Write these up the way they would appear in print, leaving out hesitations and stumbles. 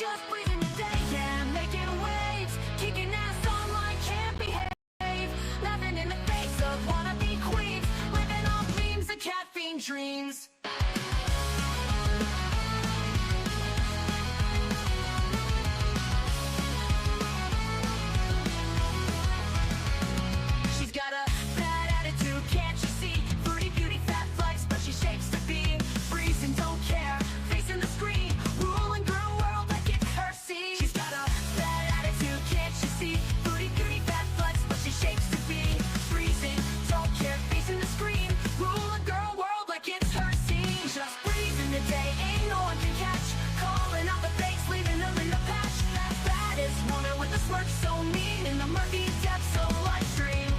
Just breathing your day, yeah, making waves, kicking ass online, can't behave, laughing in the face of wannabe queens, living off memes and caffeine dreams. She's got a bad attitude, can't you see? Foodie Beauty, fat flex, but she shapes to be freezing, don't care, facing the screen, ruling girl world like it's her scene. She's got a bad attitude, can't you see? Foodie Beauty, fat flex, but she shapes to be freezing, don't care, facing the screen, ruling girl world like it's her scene. Just breathing the day, ain't no one can catch, calling out the fakes, leaving them in the patch. That baddest woman with a smirk so mean in the murky depths of live stream.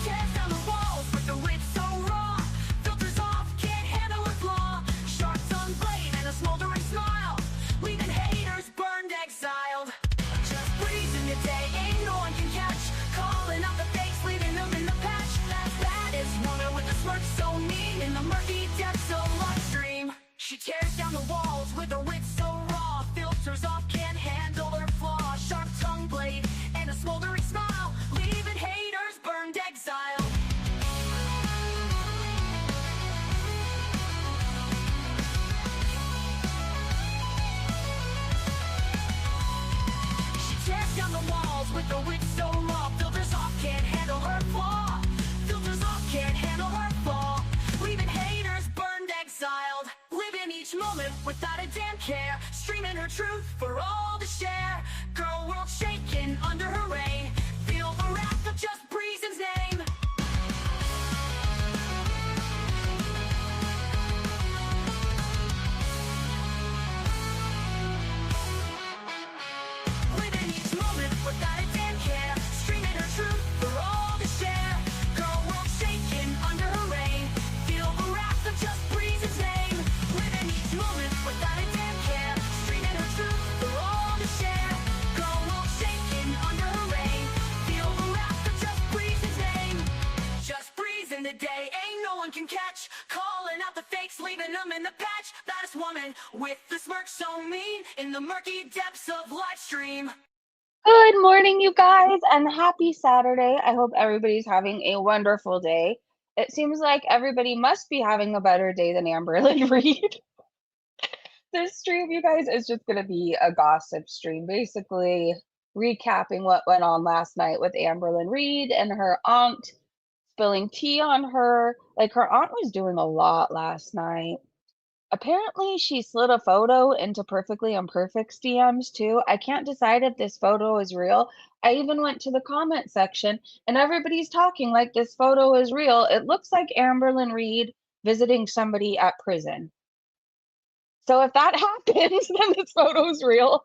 Tears down the walls with the wit so raw, filters off, can't handle her flaw, sharp tongue blade and a smoldering smile, leaving haters burned, exiled. Just breezing the day, ain't no one can catch, calling out the fakes, leaving them in the patch. That baddest woman with a smirk so mean in the murky depths of live stream. She tears down the walls with her wit so raw, filters off, can't handle her flaw, sharp tongue blade and a smoldering smile, leaving haters burned, exiled. She tears down the walls with her wit so raw, filters off, can't handle her flaw, filters off, can't handle her flaw, leaving haters burned, exiled. Living each moment without a damn care, streaming her truth for all to share. Girl world shaking under her reign, feel the wrath of just Breezen's name. Living each moment without a damn care, streaming her truth for all to share. Girl world shaking under her reign, feel the wrath of just Breezen's name. Living each moment without a damn care, streaming her truth for all to share. Girl world shaking under her reign, feel the wrath of just Breezen's name. Just breezing the day, ain't no one can catch, calling out the fakes, leaving them in the patch. That is woman with the smirk so mean in the murky depths of live stream. Good morning, you guys, and happy Saturday. I hope everybody's having a wonderful day. It seems like everybody must be having a better day than Amberlynn Reed. This stream, you guys, is just going to be a gossip stream, basically recapping what went on last night with Amberlynn Reed and her aunt spilling tea on her. Like, her aunt was doing a lot last night. Apparently, she slid a photo into Perfectly Imperfect's DMs too. I can't decide if this photo is real. I even went to the comment section and everybody's talking like this photo is real. It looks like Amberlynn Reed visiting somebody at prison. So if that happens, then this photo is real.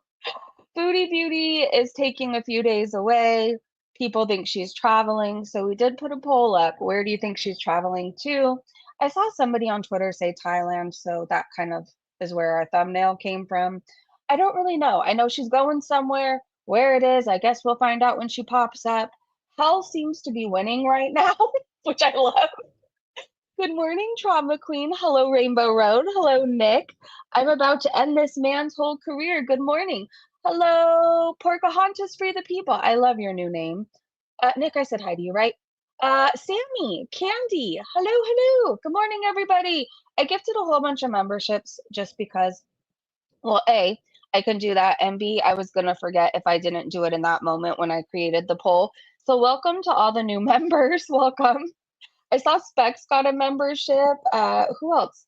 Foodie Beauty is taking a few days away. People think she's traveling. So we did put a poll up. Where do you think she's traveling to? I saw somebody on Twitter say Thailand, so that kind of is where our thumbnail came from. I don't really know. I know she's going somewhere. Where it is, I guess we'll find out when she pops up. Hell seems to be winning right now, which I love. Good morning, Trauma Queen. Hello, Rainbow Road. Hello, Nick. I'm about to end this man's whole career. Good morning. Hello, Porcahontas Free the People. I love your new name. Nick, I said hi to you, right? Sammy, Candy, hello. Good morning, everybody. I gifted a whole bunch of memberships just because, well, A, I can do that, and B, I was going to forget if I didn't do it in that moment when I created the poll. So welcome to all the new members. Welcome. I saw Specs got a membership. Who else?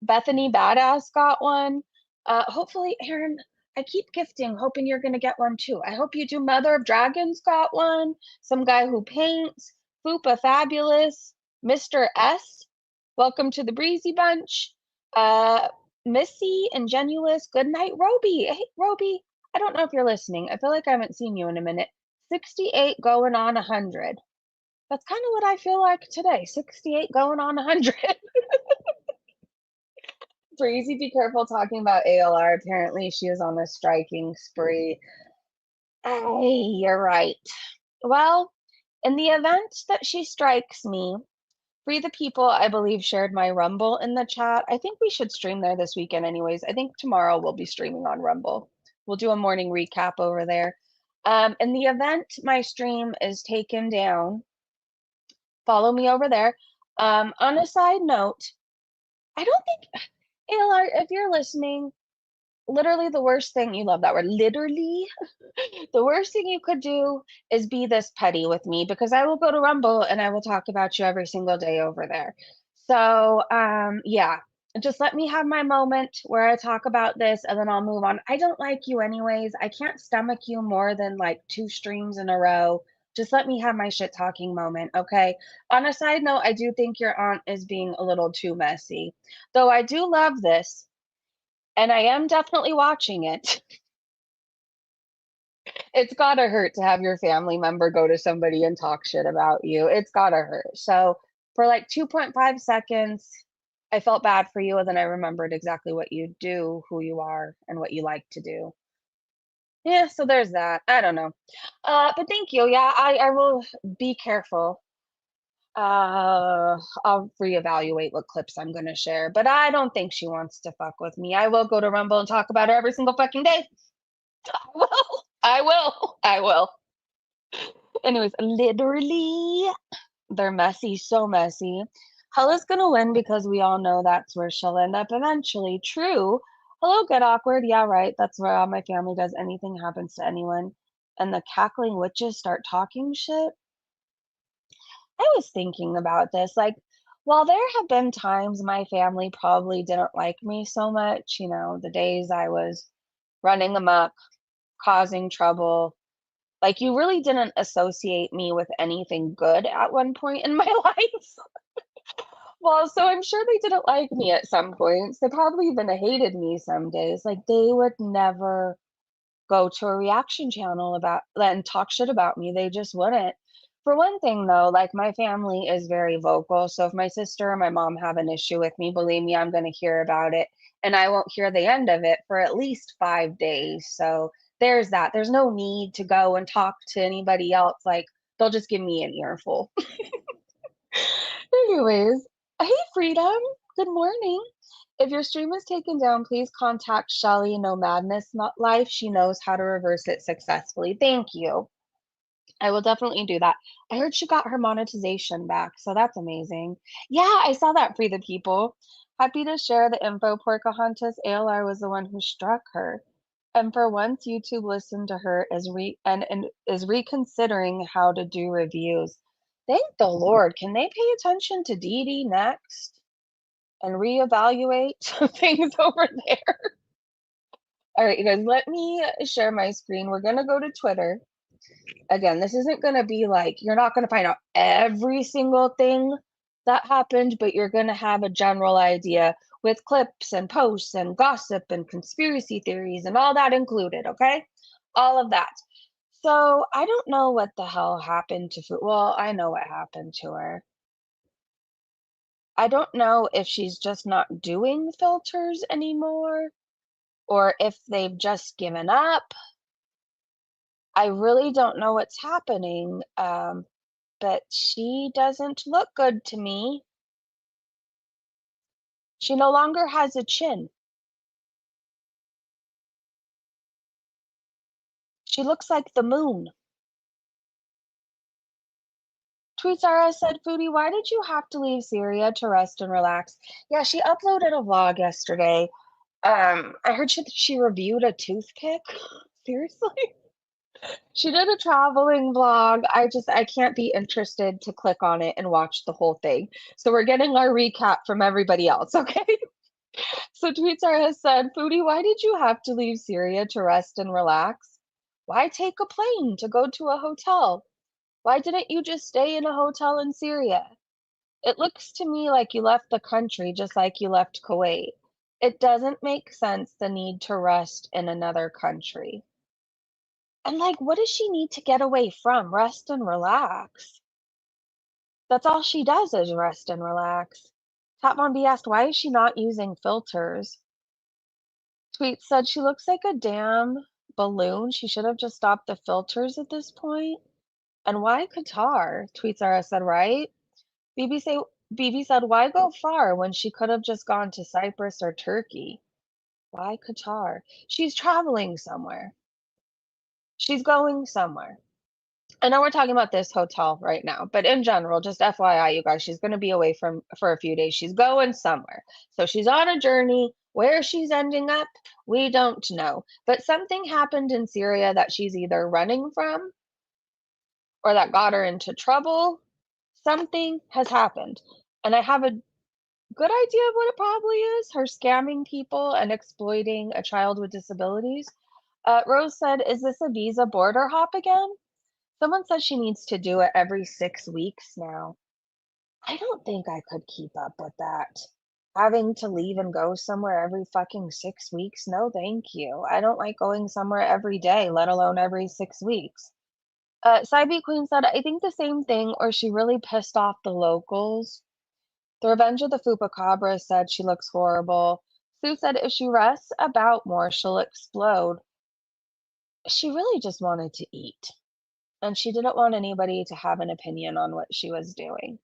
Bethany Badass got one. Hopefully, Aaron, I keep gifting, hoping you're going to get one too. I hope you do. Mother of Dragons got one. Some guy who paints. Fupa Fabulous. Mr. S. Welcome to the Breezy Bunch. Missy, Ingenuous. Good night, Roby. Hey, Roby, I don't know if you're listening. I feel like I haven't seen you in a minute. 68 going on 100. That's kind of what I feel like today. 68 going on 100. Breezy, be careful talking about ALR. Apparently, she is on a striking spree. Hey, you're right. Well, in the event that she strikes me, Free the People, I believe, shared my Rumble in the chat. I think we should stream there this weekend anyways. I think tomorrow we'll be streaming on Rumble. We'll do a morning recap over there. In the event my stream is taken down, follow me over there. On a side note, I don't think, ALR, if you're listening, literally the worst thing, you love that word, literally, the worst thing you could do is be this petty with me because I will go to Rumble and I will talk about you every single day over there. So, yeah, just let me have my moment where I talk about this and then I'll move on. I don't like you anyways. I can't stomach you more than like 2 streams in a row. Just let me have my shit talking moment, okay? On a side note, I do think your aunt is being a little too messy. Though I do love this, and I am definitely watching it. It's gotta hurt to have your family member go to somebody and talk shit about you. It's gotta hurt. So for like 2.5 seconds, I felt bad for you, and then I remembered exactly what you do, who you are, and what you like to do. Yeah, so there's that. I don't know. But thank you. Yeah, I will be careful. I'll reevaluate what clips I'm gonna share, but I don't think she wants to fuck with me. I will go to Rumble and talk about her every single fucking day. I will. I will. I will. Anyways, literally, they're messy, so messy. Hella's gonna win because we all know that's where she'll end up eventually. True. Hello, Get Awkward. Yeah, right. That's where all my family does. Anything happens to anyone. And the cackling witches start talking shit. I was thinking about this. Like, while there have been times my family probably didn't like me so much, the days I was running amok, causing trouble, like, you really didn't associate me with anything good at one point in my life. Well, so I'm sure they didn't like me at some points. They probably even hated me some days. Like, they would never go to a reaction channel about and talk shit about me. They just wouldn't. For one thing, though, like, my family is very vocal. So if my sister or my mom have an issue with me, believe me, I'm going to hear about it. And I won't hear the end of it for at least 5 days. So there's that. There's no need to go and talk to anybody else. Like, they'll just give me an earful. Anyways, hey, Freedom. Good morning. If your stream is taken down, please contact Shelly No Madness Not Life. She knows how to reverse it successfully. Thank you. I will definitely do that. I heard she got her monetization back, so that's amazing. Yeah, I saw that, Free the People. Happy to share the info. Pocahontas ALR was the one who struck her. And for once, YouTube listened to her and is reconsidering how to do reviews. Thank the Lord. Can they pay attention to Dee Dee next and reevaluate things over there? All right, you guys, let me share my screen. We're going to go to Twitter. Again, this isn't going to be like, you're not going to find out every single thing that happened, but you're going to have a general idea with clips and posts and gossip and conspiracy theories and all that included, okay? All of that. So I don't know what the hell happened to Food. Well, I know what happened to her. I don't know if she's just not doing filters anymore or if they've just given up. I really don't know what's happening. But she doesn't look good to me. She no longer has a chin. She looks like the moon. Tweetsara said, Foodie, why did you have to leave Syria to rest and relax? Yeah, she uploaded a vlog yesterday. I heard she reviewed a toothpick. Seriously? She did a traveling vlog. I can't be interested to click on it and watch the whole thing. So we're getting our recap from everybody else, okay? So Tweetstar has said, Foodie, why did you have to leave Syria to rest and relax? Why take a plane to go to a hotel? Why didn't you just stay in a hotel in Syria? It looks to me like you left the country just like you left Kuwait. It doesn't make sense the need to rest in another country. And like, what does she need to get away from? Rest and relax. That's all she does is rest and relax. Top Mom B asked, why is she not using filters? Tweet said she looks like a damn balloon. She should have just stopped the filters at this point. And why Qatar? Tweets are said, right? BB said, "Why go far when she could have just gone to Cyprus or Turkey? Why Qatar? She's traveling somewhere. She's going somewhere." I know we're talking about this hotel right now, but in general, just FYI, you guys, she's going to be away from for a few days. She's going somewhere. So she's on a journey. Where she's ending up, we don't know. But something happened in Syria that she's either running from or that got her into trouble. Something has happened. And I have a good idea of what it probably is, her scamming people and exploiting a child with disabilities. Rose said, "Is this a visa border hop again?" Someone said she needs to do it every 6 weeks now. I don't think I could keep up with that. Having to leave and go somewhere every fucking 6 weeks? No, thank you. I don't like going somewhere every day, let alone every 6 weeks. Cybe Queen said, "I think the same thing, or she really pissed off the locals." The Revenge of the Fupacabra said she looks horrible. Sue said, "If she rests about more, she'll explode." She really just wanted to eat, and she didn't want anybody to have an opinion on what she was doing.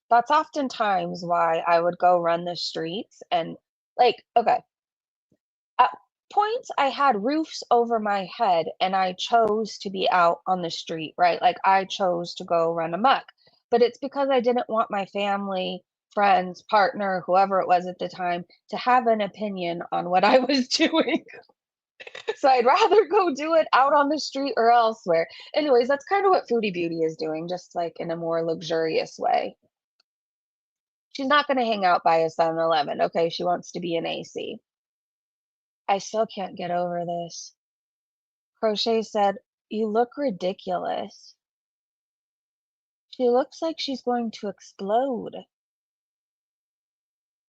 That's oftentimes why I would go run the streets and, like, okay, at points I had roofs over my head and I chose to be out on the street, right? Like I chose to go run amok. But it's because I didn't want my family, friends, partner, whoever it was at the time, to have an opinion on what I was doing. So I'd rather go do it out on the street or elsewhere. Anyways, that's kind of what Foodie Beauty is doing, just like in a more luxurious way. She's not going to hang out by a 7-Eleven. Okay, she wants to be in AC. I still can't get over this. Crochet said, "You look ridiculous." She looks like she's going to explode.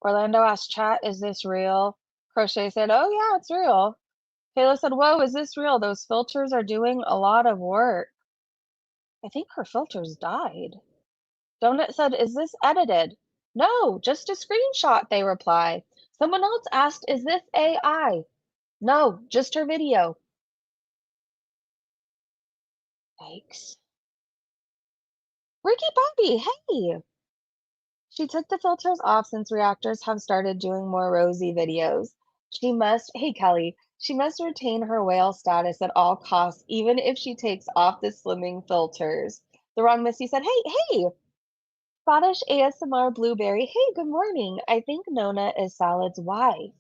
Orlando asked chat, "Is this real?" Crochet said, "Oh yeah, it's real." Kayla said, "Whoa, is this real? Those filters are doing a lot of work." I think her filters died. Donut said, "Is this edited?" "No, just a screenshot," they reply. Someone else asked, "Is this AI?" "No, just her video." Yikes. Ricky Bobby, hey! She took the filters off since reactors have started doing more Rosie videos. Hey Kelly, she must retain her whale status at all costs, even if she takes off the slimming filters. The wrong Missy said, hey, Scottish ASMR Blueberry, hey, good morning. I think Nona is Salad's wife.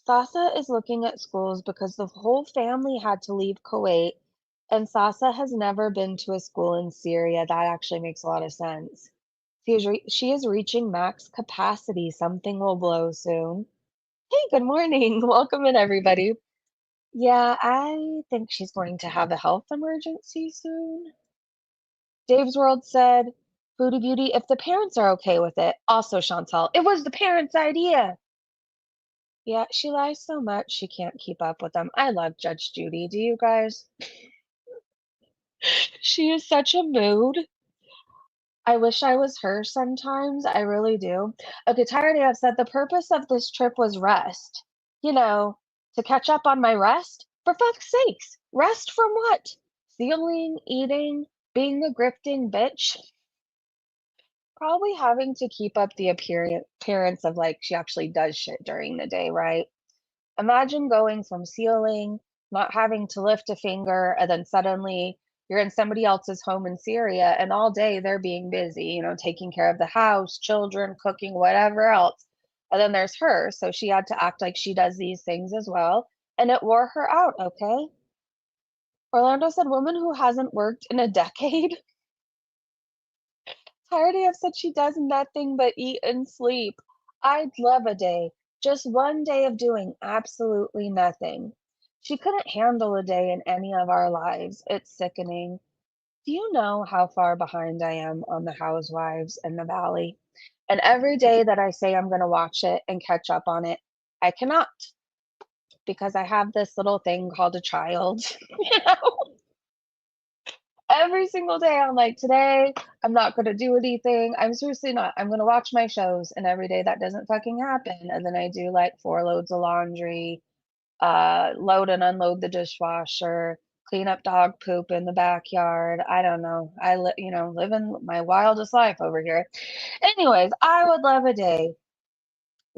Sasa is looking at schools because the whole family had to leave Kuwait, and Sasa has never been to a school in Syria. That actually makes a lot of sense. She is reaching max capacity. Something will blow soon. Hey, good morning. Welcome in, everybody. Yeah, I think she's going to have a health emergency soon. Dave's World said, Foodie Beauty, if the parents are okay with it. Also, Chantal, it was the parents' idea. Yeah, she lies so much she can't keep up with them. I love Judge Judy. Do you guys? She is such a mood. I wish I was her sometimes. I really do. Okay, Tired AF said the purpose of this trip was rest. You know, to catch up on my rest? For fuck's sakes, rest from what? Stealing, eating, being a grifting bitch? Probably having to keep up the appearance of like she actually does shit during the day, right? Imagine going from sealing, not having to lift a finger, and then suddenly you're in somebody else's home in Syria, and all day they're being busy, taking care of the house, children, cooking, whatever else. And then there's her, so she had to act like she does these things as well, and it wore her out, okay? Orlando said, "Woman who hasn't worked in a decade." Tired of said she does nothing but eat and sleep. I'd love a day, just one day of doing absolutely nothing. She couldn't handle a day in any of our lives. It's sickening. Do you know how far behind I am on the Housewives in the Valley? And every day that I say I'm going to watch it and catch up on it, I cannot because I have this little thing called a child. you know? Every single day, I'm like, today, I'm not going to do anything. I'm seriously not. I'm going to watch my shows. And every day that doesn't fucking happen. And then I do like 4 loads of laundry, load and unload the dishwasher, clean up dog poop in the backyard. I don't know. Living my wildest life over here. Anyways, I would love a day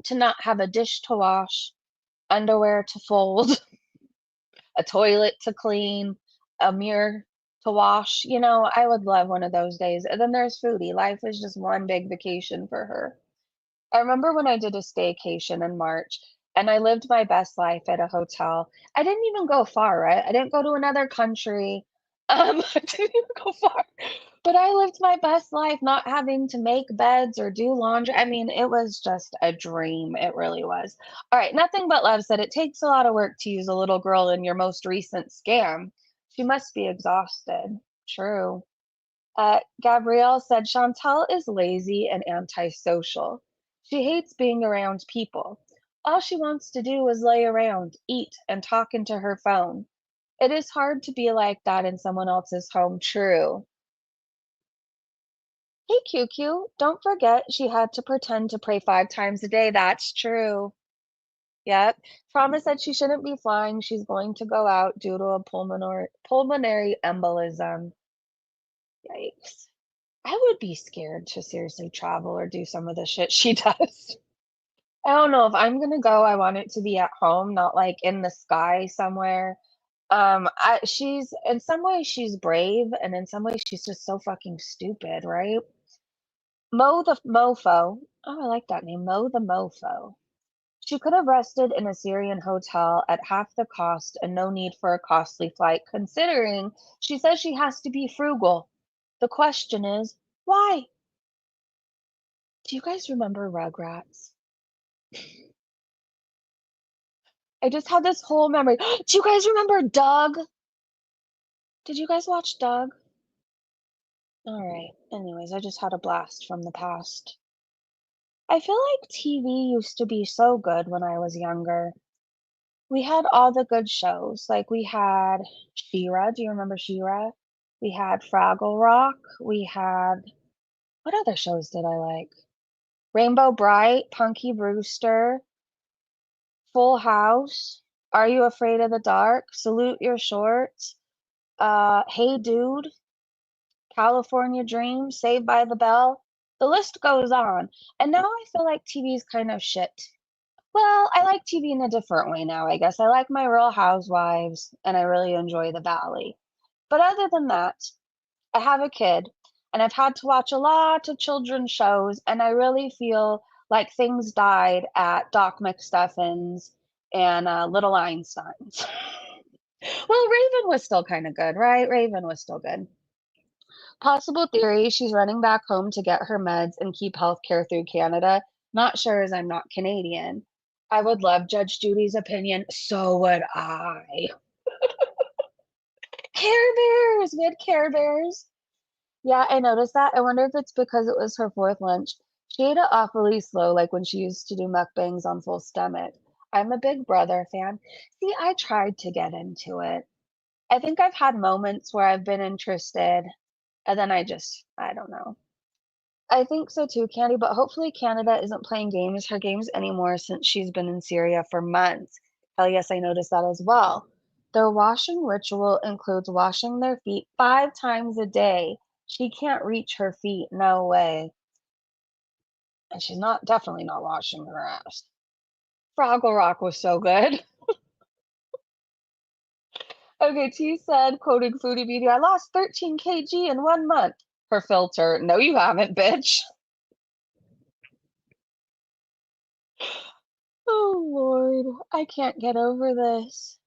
to not have a dish to wash, underwear to fold, a toilet to clean, a mirror to wash. I would love one of those days. And then there's Foodie. Life is just one big vacation for her. I remember when I did a staycation in March and I lived my best life at a hotel. I didn't even go far, right? I didn't go to another country. I didn't even go far. But I lived my best life not having to make beds or do laundry. I mean, it was just a dream. It really was. All right, Nothing But Love said it takes a lot of work to use a little girl in your most recent scam. She must be exhausted. True. Gabrielle said Chantal is lazy and antisocial. She hates being around people. All she wants to do is lay around, eat, and talk into her phone. It is hard to be like that in someone else's home. True. Hey, QQ, don't forget she had to pretend to pray 5 times a day. That's true. Yep. Trauma said she shouldn't be flying. She's going to go out due to a pulmonary embolism. Yikes. I would be scared to seriously travel or do some of the shit she does. I don't know if I'm gonna go, I want it to be at home, not like in the sky somewhere. She's in some ways she's brave, and in some ways she's just so fucking stupid, right? Mo the Mofo. Oh, I like that name. Mo the Mofo. She could have rested in a Syrian hotel at half the cost and no need for a costly flight, considering she says she has to be frugal. The question is, why? Do you guys remember Rugrats? I just had this whole memory. Do you guys remember Doug? Did you guys watch Doug? All right. Anyways, I just had a blast from the past. I feel like TV used to be so good when I was younger. We had all the good shows. Like we had She-Ra. Do you remember She-Ra? We had Fraggle Rock. We had what other shows did I like? Rainbow Bright, Punky Brewster, Full House, Are You Afraid of the Dark? Salute Your Shorts, Hey Dude, California Dreams, Saved by the Bell. The list goes on. And now I feel like TV is kind of shit. Well, I like TV in a different way now, I guess. I like my Real Housewives and I really enjoy The Valley. But other than that, I have a kid and I've had to watch a lot of children's shows, and I really feel like things died at Doc McStuffins and Little Einsteins. Well, Raven was still kind of good, right? Raven was still good. Possible theory, she's running back home to get her meds and keep healthcare through Canada. Not sure as I'm not Canadian. I would love Judge Judy's opinion. So would I. Care Bears! We had Care Bears. Yeah, I noticed that. I wonder if it's because it was her fourth lunch. She ate it awfully slow, like when she used to do mukbangs on full stomach. I'm a Big Brother fan. See, I tried to get into it. I think I've had moments where I've been interested, and then I don't know. I think so too, Candy, but hopefully Canada isn't playing her games anymore since she's been in Syria for months. Hell yes, I noticed that as well. Their washing ritual includes washing their feet 5 times a day. She can't reach her feet, no way. And she's definitely not washing her ass. Fraggle Rock was so good. Okay, T said, quoting Foodie Beauty, I lost 13 kg in 1 month. Her filter, no, you haven't, bitch. Oh, Lord, I can't get over this.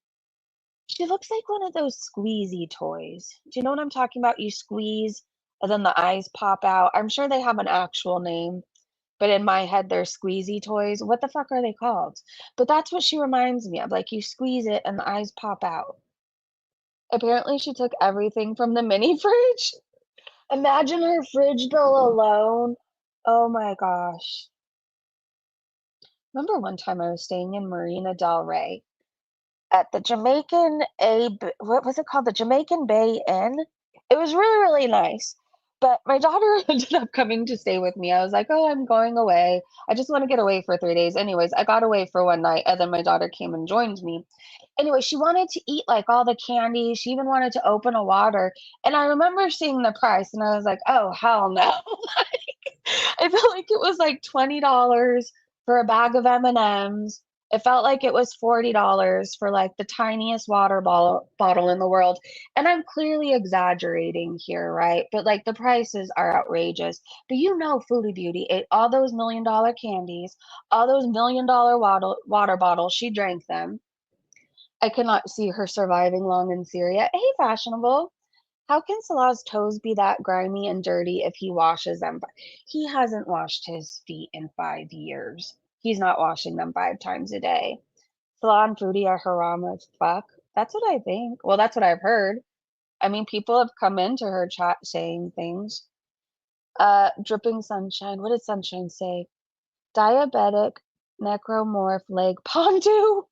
She looks like one of those squeezy toys. Do you know what I'm talking about? You squeeze and then the eyes pop out. I'm sure they have an actual name, but in my head, they're squeezy toys. What the fuck are they called? But that's what she reminds me of. Like you squeeze it and the eyes pop out. Apparently, she took everything from the mini fridge. Imagine her fridge bill alone. Oh my gosh. Remember one time I was staying in Marina Del Rey at the what was it called? The Jamaican Bay Inn. It was really, really nice. But my daughter ended up coming to stay with me. I was like, "Oh, I'm going away. I just want to get away for 3 days." Anyways, I got away for one night, and then my daughter came and joined me. Anyway, she wanted to eat like all the candy. She even wanted to open a water. And I remember seeing the price, and I was like, "Oh, hell no." I felt like it was like $20 for a bag of M&Ms. It felt like it was $40 for like the tiniest water bottle in the world. And I'm clearly exaggerating here, right? But like the prices are outrageous. But you know, Foodie Beauty ate all those $1 million candies, all those $1 million water bottles. She drank them. I cannot see her surviving long in Syria. Hey, fashionable. How can Salah's toes be that grimy and dirty if he washes them? He hasn't washed his feet in 5 years. He's not washing them 5 times a day. Salah and Foodie are haram as fuck. That's what I think. Well, that's what I've heard. I mean, people have come into her chat saying things. Dripping Sunshine. What did Sunshine say? Diabetic necromorph leg pondu.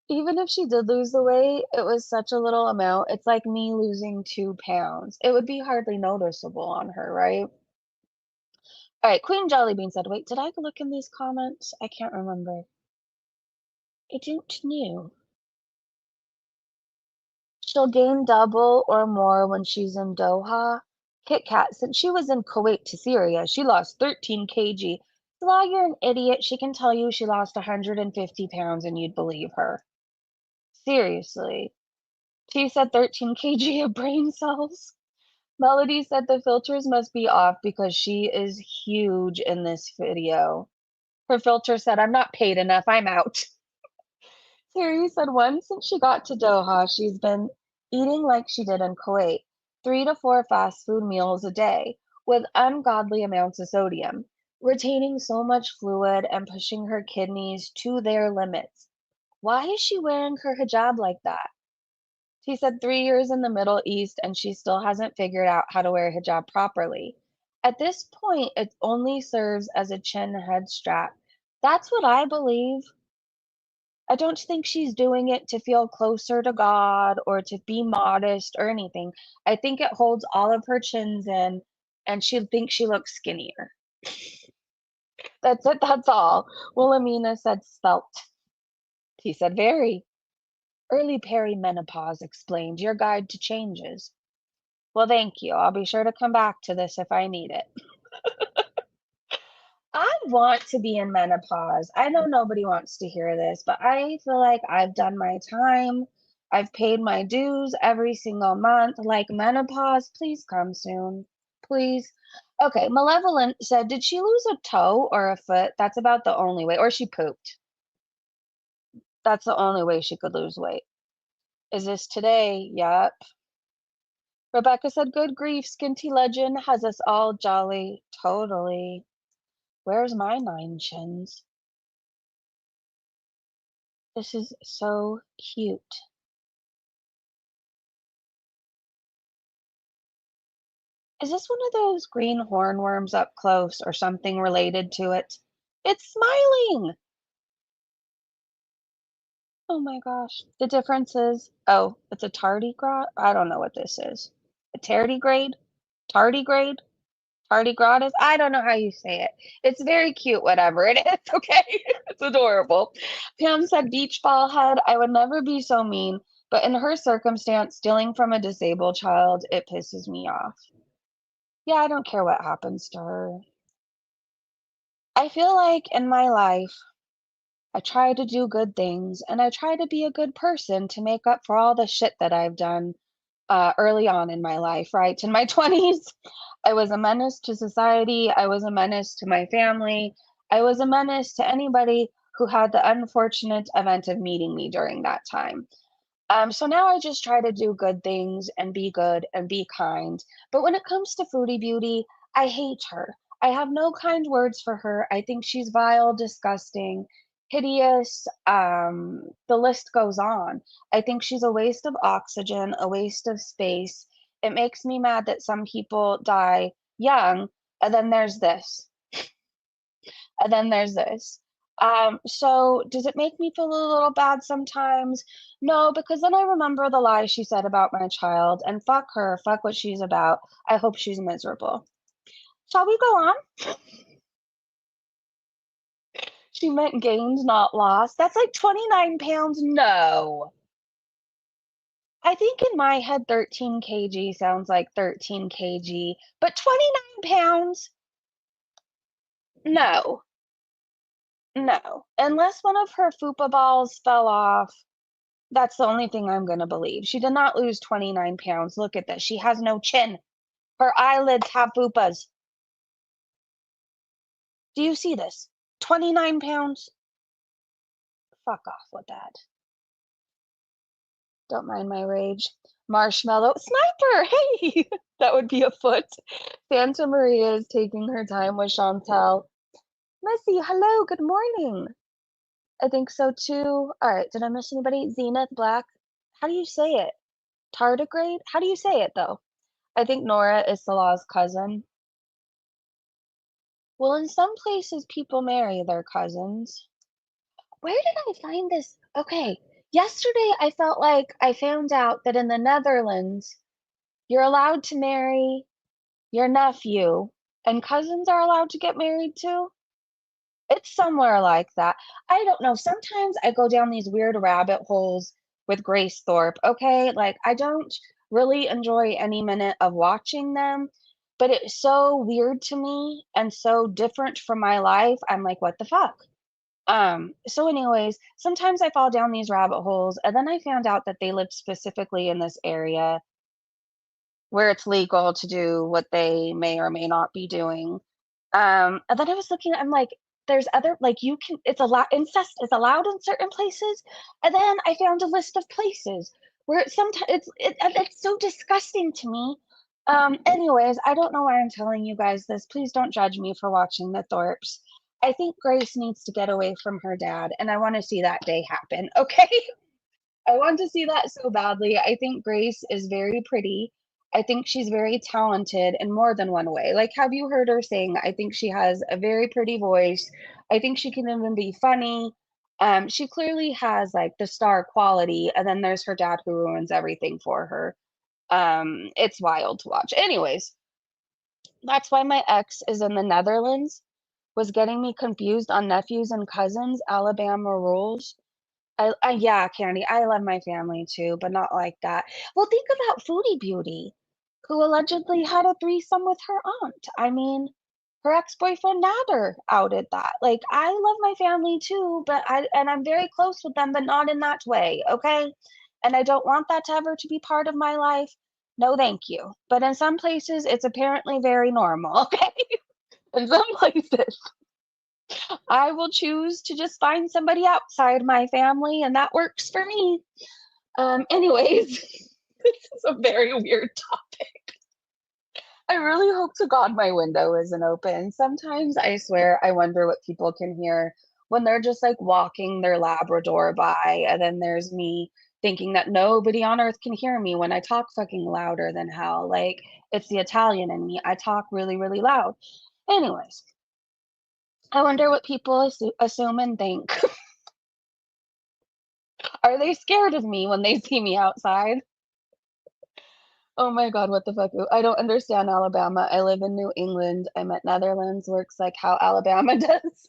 Even if she did lose the weight, it was such a little amount. It's like me losing 2 pounds. It would be hardly noticeable on her, right? Alright, Queen Jellybean said, "Wait, did I look in these comments? I can't remember. I don't know." She'll gain double or more when she's in Doha. Kit Kat, since she was in Kuwait to Syria, she lost 13 kg. Salah, you're an idiot. She can tell you she lost 150 pounds and you'd believe her. Seriously. She said 13 kg of brain cells. Melody said the filters must be off because she is huge in this video. Her filter said, "I'm not paid enough, I'm out." Terry said once since she got to Doha, she's been eating like she did in Kuwait, 3 to 4 fast food meals a day with ungodly amounts of sodium, retaining so much fluid and pushing her kidneys to their limits. Why is she wearing her hijab like that? She said 3 years in the Middle East and she still hasn't figured out how to wear a hijab properly. At this point, it only serves as a chin head strap. That's what I believe. I don't think she's doing it to feel closer to God or to be modest or anything. I think it holds all of her chins in and she thinks she looks skinnier. That's it, that's all. Wilhelmina said spelt. He said very. Early perimenopause explained, your guide to changes. Well, thank you. I'll be sure to come back to this if I need it. I want to be in menopause. I know nobody wants to hear this, but I feel like I've done my time. I've paid my dues every single month. Like menopause, please come soon. Please. Okay, Malevolent said, did she lose a toe or a foot? That's about the only way. Or she pooped. That's the only way she could lose weight. Is this today? Yup. Rebecca said, good grief, Skinty Legend has us all jolly. Totally. Where's my 9 chins? This is so cute. Is this one of those green hornworms up close or something related to it? It's smiling! Oh my gosh. The difference is, oh, it's a tardigrade? I don't know what this is. A tardigrade? Tardigrade? Tardigrade? I don't know how you say it. It's very cute, whatever it is, okay? It's adorable. Pam said, beach ball head, I would never be so mean, but in her circumstance, stealing from a disabled child, it pisses me off. Yeah, I don't care what happens to her. I feel like in my life, I try to do good things and I try to be a good person to make up for all the shit that I've done early on in my life, right? In my 20s, I was a menace to society. I was a menace to my family. I was a menace to anybody who had the unfortunate event of meeting me during that time. So now I just try to do good things and be good and be kind. But when it comes to Foodie Beauty, I hate her. I have no kind words for her. I think she's vile, disgusting, hideous. The list goes on. I think she's a waste of oxygen, a waste of space. It makes me mad that some people die young, and then there's this, and then there's this. So does it make me feel a little bad sometimes? No, because then I remember the lies she said about my child, and fuck her, fuck what she's about. I hope she's miserable. Shall we go on? She meant gained, not lost. That's like 29 pounds. No. I think in my head 13 kg sounds like 13 kg, but 29 pounds? No, no. Unless one of her fupa balls fell off, that's the only thing I'm gonna believe. She did not lose 29 pounds. Look at this. She has no chin. Her eyelids have fupas. Do you see this? 29 pounds? Fuck off with that. Don't mind my rage. Marshmallow. Sniper! Hey! That would be a foot. Santa Maria is taking her time with Chantal. Missy, hello, good morning. I think so too. All right, did I miss anybody? Zenith Black. How do you say it? Tardigrade? How do you say it though? I think Nora is Salah's cousin. Well, in some places people marry their cousins. Where did I find this? Okay, yesterday I felt like I found out that in the Netherlands, you're allowed to marry your nephew, and cousins are allowed to get married too. It's somewhere like that. I don't know. Sometimes I go down these weird rabbit holes with Grace Thorpe. Okay, like I don't really enjoy any minute of watching them, but it's so weird to me and so different from my life. I'm like, what the fuck? So anyways, sometimes I fall down these rabbit holes, and then I found out that they lived specifically in this area where it's legal to do what they may or may not be doing. And then I was looking, I'm like, there's other, like, you can, it's allowed, incest is allowed in certain places. And then I found a list of places where it's sometimes, it's so disgusting to me. Anyways, I don't know why I'm telling you guys this. Please don't judge me for watching the Thorpes. I think Grace needs to get away from her dad, and I want to see that day happen. Okay. I want to see that so badly. I think Grace is very pretty. I think she's very talented in more than one way. Like, have you heard her sing? I think she has a very pretty voice. I think she can even be funny. She clearly has like the star quality, and then there's her dad who ruins everything for her. It's wild to watch. Anyways, that's why my ex is in the Netherlands, was getting me confused on nephews and cousins. Alabama rules. Yeah, Candy, I love my family too, but not like that. Well, think about Foodie Beauty, who allegedly had a threesome with her aunt. I mean, her ex-boyfriend Nader outed that. Like, I love my family too, and I'm very close with them, but not in that way, okay? And I don't want that to ever to be part of my life. No, thank you. But in some places, it's apparently very normal, okay? In some places. I will choose to just find somebody outside my family, and that works for me. Anyways, this is a very weird topic. I really hope to God my window isn't open. Sometimes I swear I wonder what people can hear when they're just like walking their Labrador by, and then there's me thinking that nobody on earth can hear me when I talk fucking louder than hell. Like, it's the Italian in me. I talk really, really loud. Anyways, I wonder what people assume and think. Are they scared of me when they see me outside? Oh my God, what the fuck? I don't understand Alabama. I live in New England. I'm at Netherlands. Works like how Alabama does.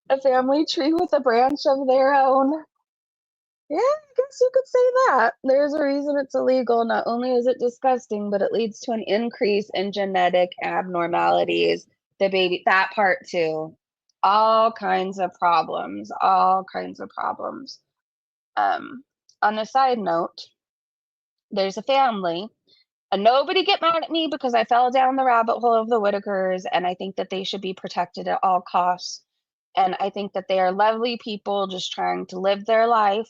A family tree with a branch of their own. Yeah, I guess you could say that. There's a reason it's illegal. Not only is it disgusting, but it leads to an increase in genetic abnormalities. The baby, that part too. All kinds of problems. All kinds of problems. Um, on a side note, there's a family, and nobody get mad at me because I fell down the rabbit hole of the Whitakers, and I think that they should be protected at all costs. And I think that they are lovely people just trying to live their life.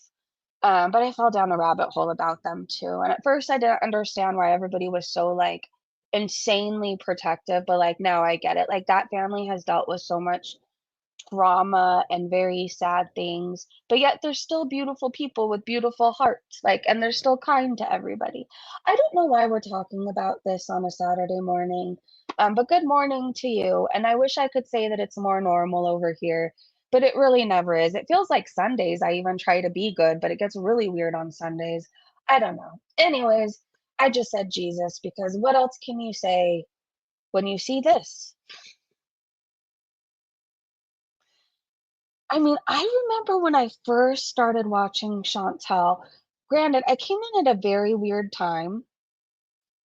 But I fell down a rabbit hole about them too. And at first, I didn't understand why everybody was so like insanely protective, but like now I get it. Like that family has dealt with so much trauma and very sad things, but yet there's still beautiful people with beautiful hearts, like, and they're still kind to everybody. I don't know why we're talking about this on a Saturday morning, but good morning to you. And I wish I could say that it's more normal over here, but it really never is. It feels like Sundays. I even try to be good, but it gets really weird on Sundays. I don't know. Anyways, I just said Jesus because what else can you say when you see this? I mean, I remember when I first started watching Chantal. Granted, I came in at a very weird time.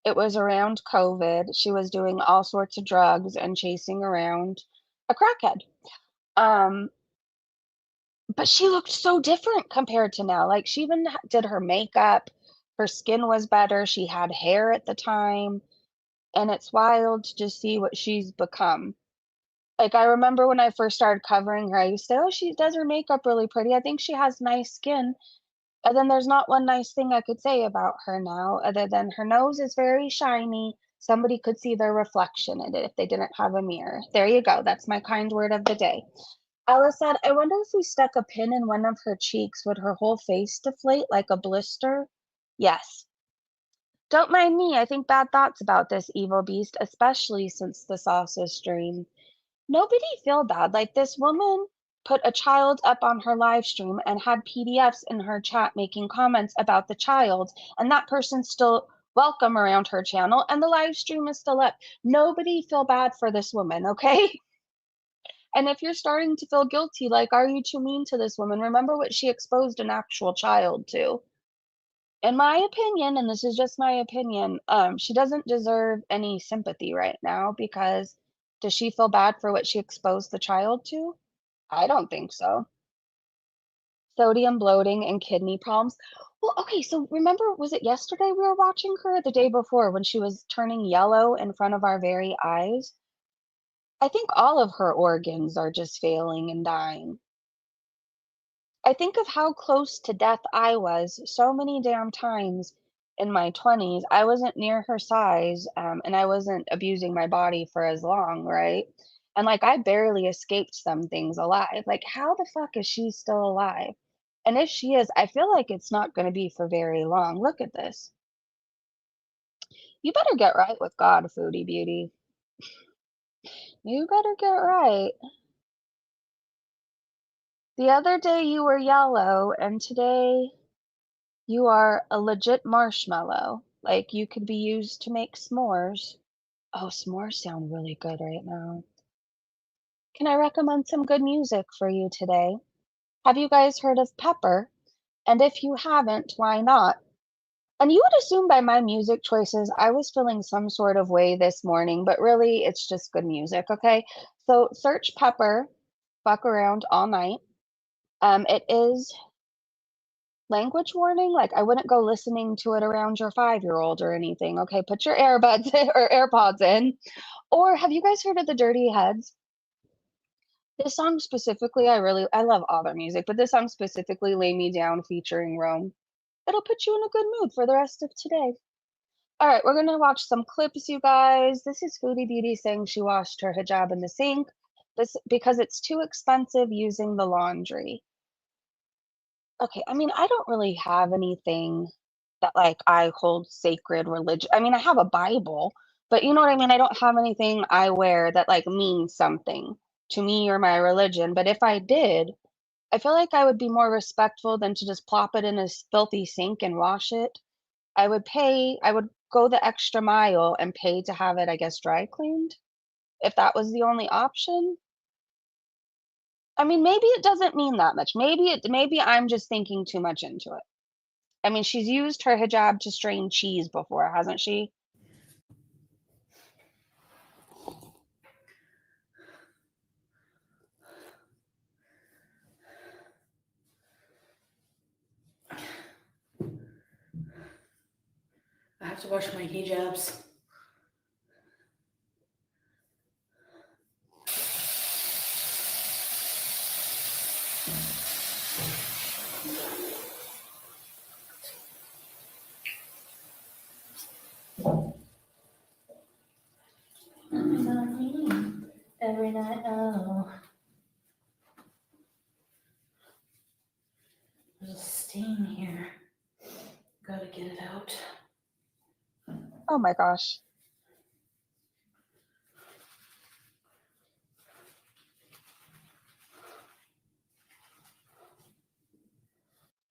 It was around COVID. She was doing all sorts of drugs and chasing around a crackhead. Um, but she looked so different compared to now. Like she even did her makeup. Her skin was better. She had hair at the time, and it's wild to just see what she's become. Like I remember when I first started covering her, I used to say, "Oh, she does her makeup really pretty. I think she has nice skin." And then there's not one nice thing I could say about her now, other than her nose is very shiny. Somebody could see their reflection in it if they didn't have a mirror. There you go. That's my kind word of the day. Ella said, I wonder if we stuck a pin in one of her cheeks, would her whole face deflate like a blister? Yes. Don't mind me. I think bad thoughts about this evil beast, especially since the sausage stream. Nobody feel bad. Like this woman put a child up on her live stream and had PDFs in her chat making comments about the child, and that person's still welcome around her channel, and the live stream is still up. Nobody feel bad for this woman, okay? And if you're starting to feel guilty, like, are you too mean to this woman? Remember what she exposed an actual child to. In my opinion, and this is just my opinion, she doesn't deserve any sympathy right now because does she feel bad for what she exposed the child to? I don't think so. Sodium bloating and kidney problems. Well, okay, so remember, was it yesterday we were watching her, or the day before, when she was turning yellow in front of our very eyes? I think all of her organs are just failing and dying. I think of how close to death I was so many damn times in my 20s. I wasn't near her size, and I wasn't abusing my body for as long, right? And like I barely escaped some things alive. Like, how the fuck is she still alive? And if she is, I feel like it's not going to be for very long. Look at this. You better get right with God, Foodie Beauty. You better get right. The other day you were yellow, and today you are a legit marshmallow. Like you could be used to make s'mores. Oh, s'mores sound really good right now. Can I recommend some good music for you today? Have you guys heard of Pepper? And if you haven't, why not? And you would assume by my music choices, I was feeling some sort of way this morning, but really it's just good music, okay? So search Pepper, fuck around all night. It is language warning, like I wouldn't go listening to it around your 5-year-old or anything. Okay, put your earbuds in, or AirPods in. Or have you guys heard of the Dirty Heads? This song specifically, I love all their music, but this song specifically, Lay Me Down featuring Rome. It'll put you in a good mood for the rest of today. All right, we're gonna watch some clips, you guys. This is Foodie Beauty saying she washed her hijab in the sink this because it's too expensive using the laundry. Okay, I mean, I don't really have anything that, like, I hold sacred religion. I mean, I have a Bible, but you know what I mean? I don't have anything I wear that, like, means something to me or my religion, but if I did, I feel like I would be more respectful than to just plop it in a filthy sink and wash it. I would go the extra mile and pay to have it, I guess, dry cleaned, if that was the only option. I mean, maybe it doesn't mean that much. Maybe I'm just thinking too much into it. I mean, she's used her hijab to strain cheese before, hasn't she? I have to wash my hijabs. Every night, oh. Oh my gosh.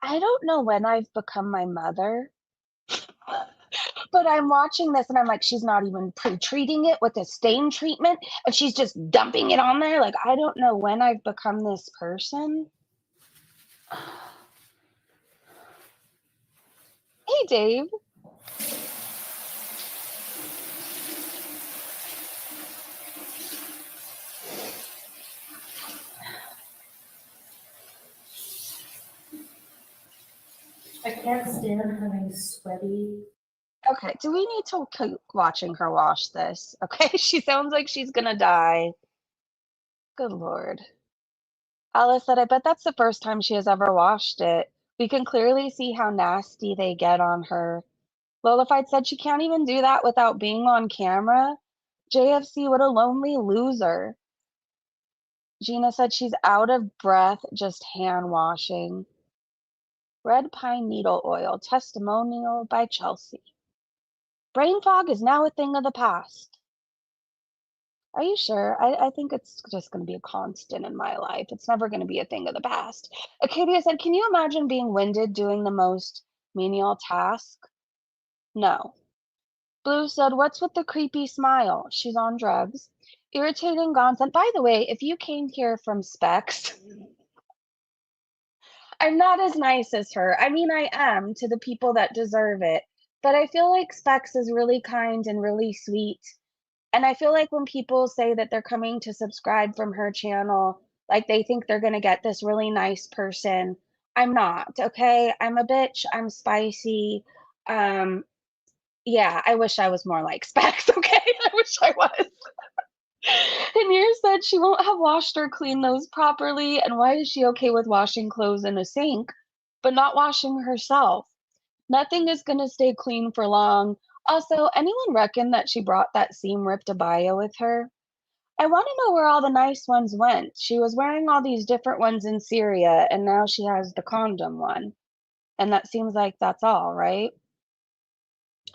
I don't know when I've become my mother, but I'm watching this and I'm like, she's not even pre-treating it with a stain treatment and she's just dumping it on there. Like, I don't know when I've become this person. Hey, Dave. I can't stand having sweaty. Okay, do we need to keep watching her wash this? Okay, she sounds like she's gonna die. Good Lord. Alice said, I bet that's the first time she has ever washed it. We can clearly see how nasty they get on her. Lolified said she can't even do that without being on camera. JFC, what a lonely loser. Gina said she's out of breath just hand washing. Red pine needle oil, testimonial by Chelsea. Brain fog is now a thing of the past. Are you sure? I think it's just going to be a constant in my life. It's never going to be a thing of the past. Acadia said, can you imagine being winded doing the most menial task? No. Blue said, what's with the creepy smile? She's on drugs. Irritating Gon said, by the way, if you came here from Specs, I'm not as nice as her. I mean, I am to the people that deserve it. But I feel like Specs is really kind and really sweet. And I feel like when people say that they're coming to subscribe from her channel, like they think they're going to get this really nice person. I'm not, okay? I'm a bitch. I'm spicy. Um, yeah, I wish I was more like Specs, okay? I wish I was. Hanir said she won't have washed or cleaned those properly. And why is she okay with washing clothes in a sink, but not washing herself? Nothing is going to stay clean for long. Also, anyone reckon that she brought that seam ripped abaya with her? I want to know where all the nice ones went. She was wearing all these different ones in Syria, and now she has the condom one. And that seems like that's all, right?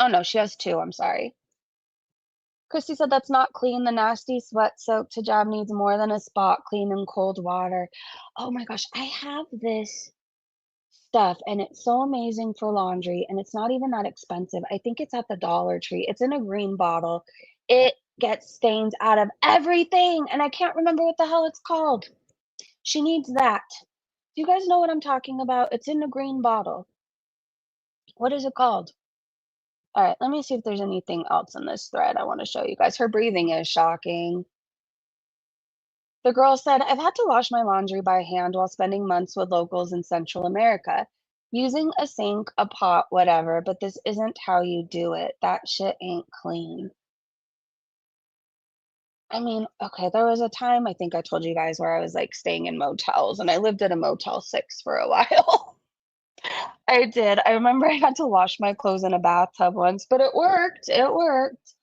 Oh no, she has two. I'm sorry. Christy said that's not clean. The nasty sweat soaked hijab needs more than a spot clean in cold water. Oh my gosh, I have this stuff and it's so amazing for laundry and it's not even that expensive. I think it's at the Dollar Tree. It's in a green bottle. It gets stains out of everything and I can't remember what the hell it's called. She needs that. Do you guys know what I'm talking about? It's in a green bottle. What is it called? All right, let me see if there's anything else in this thread I want to show you guys. Her breathing is shocking. The girl said, I've had to wash my laundry by hand while spending months with locals in Central America. Using a sink, a pot, whatever, but this isn't how you do it. That shit ain't clean. I mean, okay, there was a time I think I told you guys where I was like staying in motels and I lived at a Motel 6 for a while. I did. I remember I had to wash my clothes in a bathtub once, but it worked. It worked.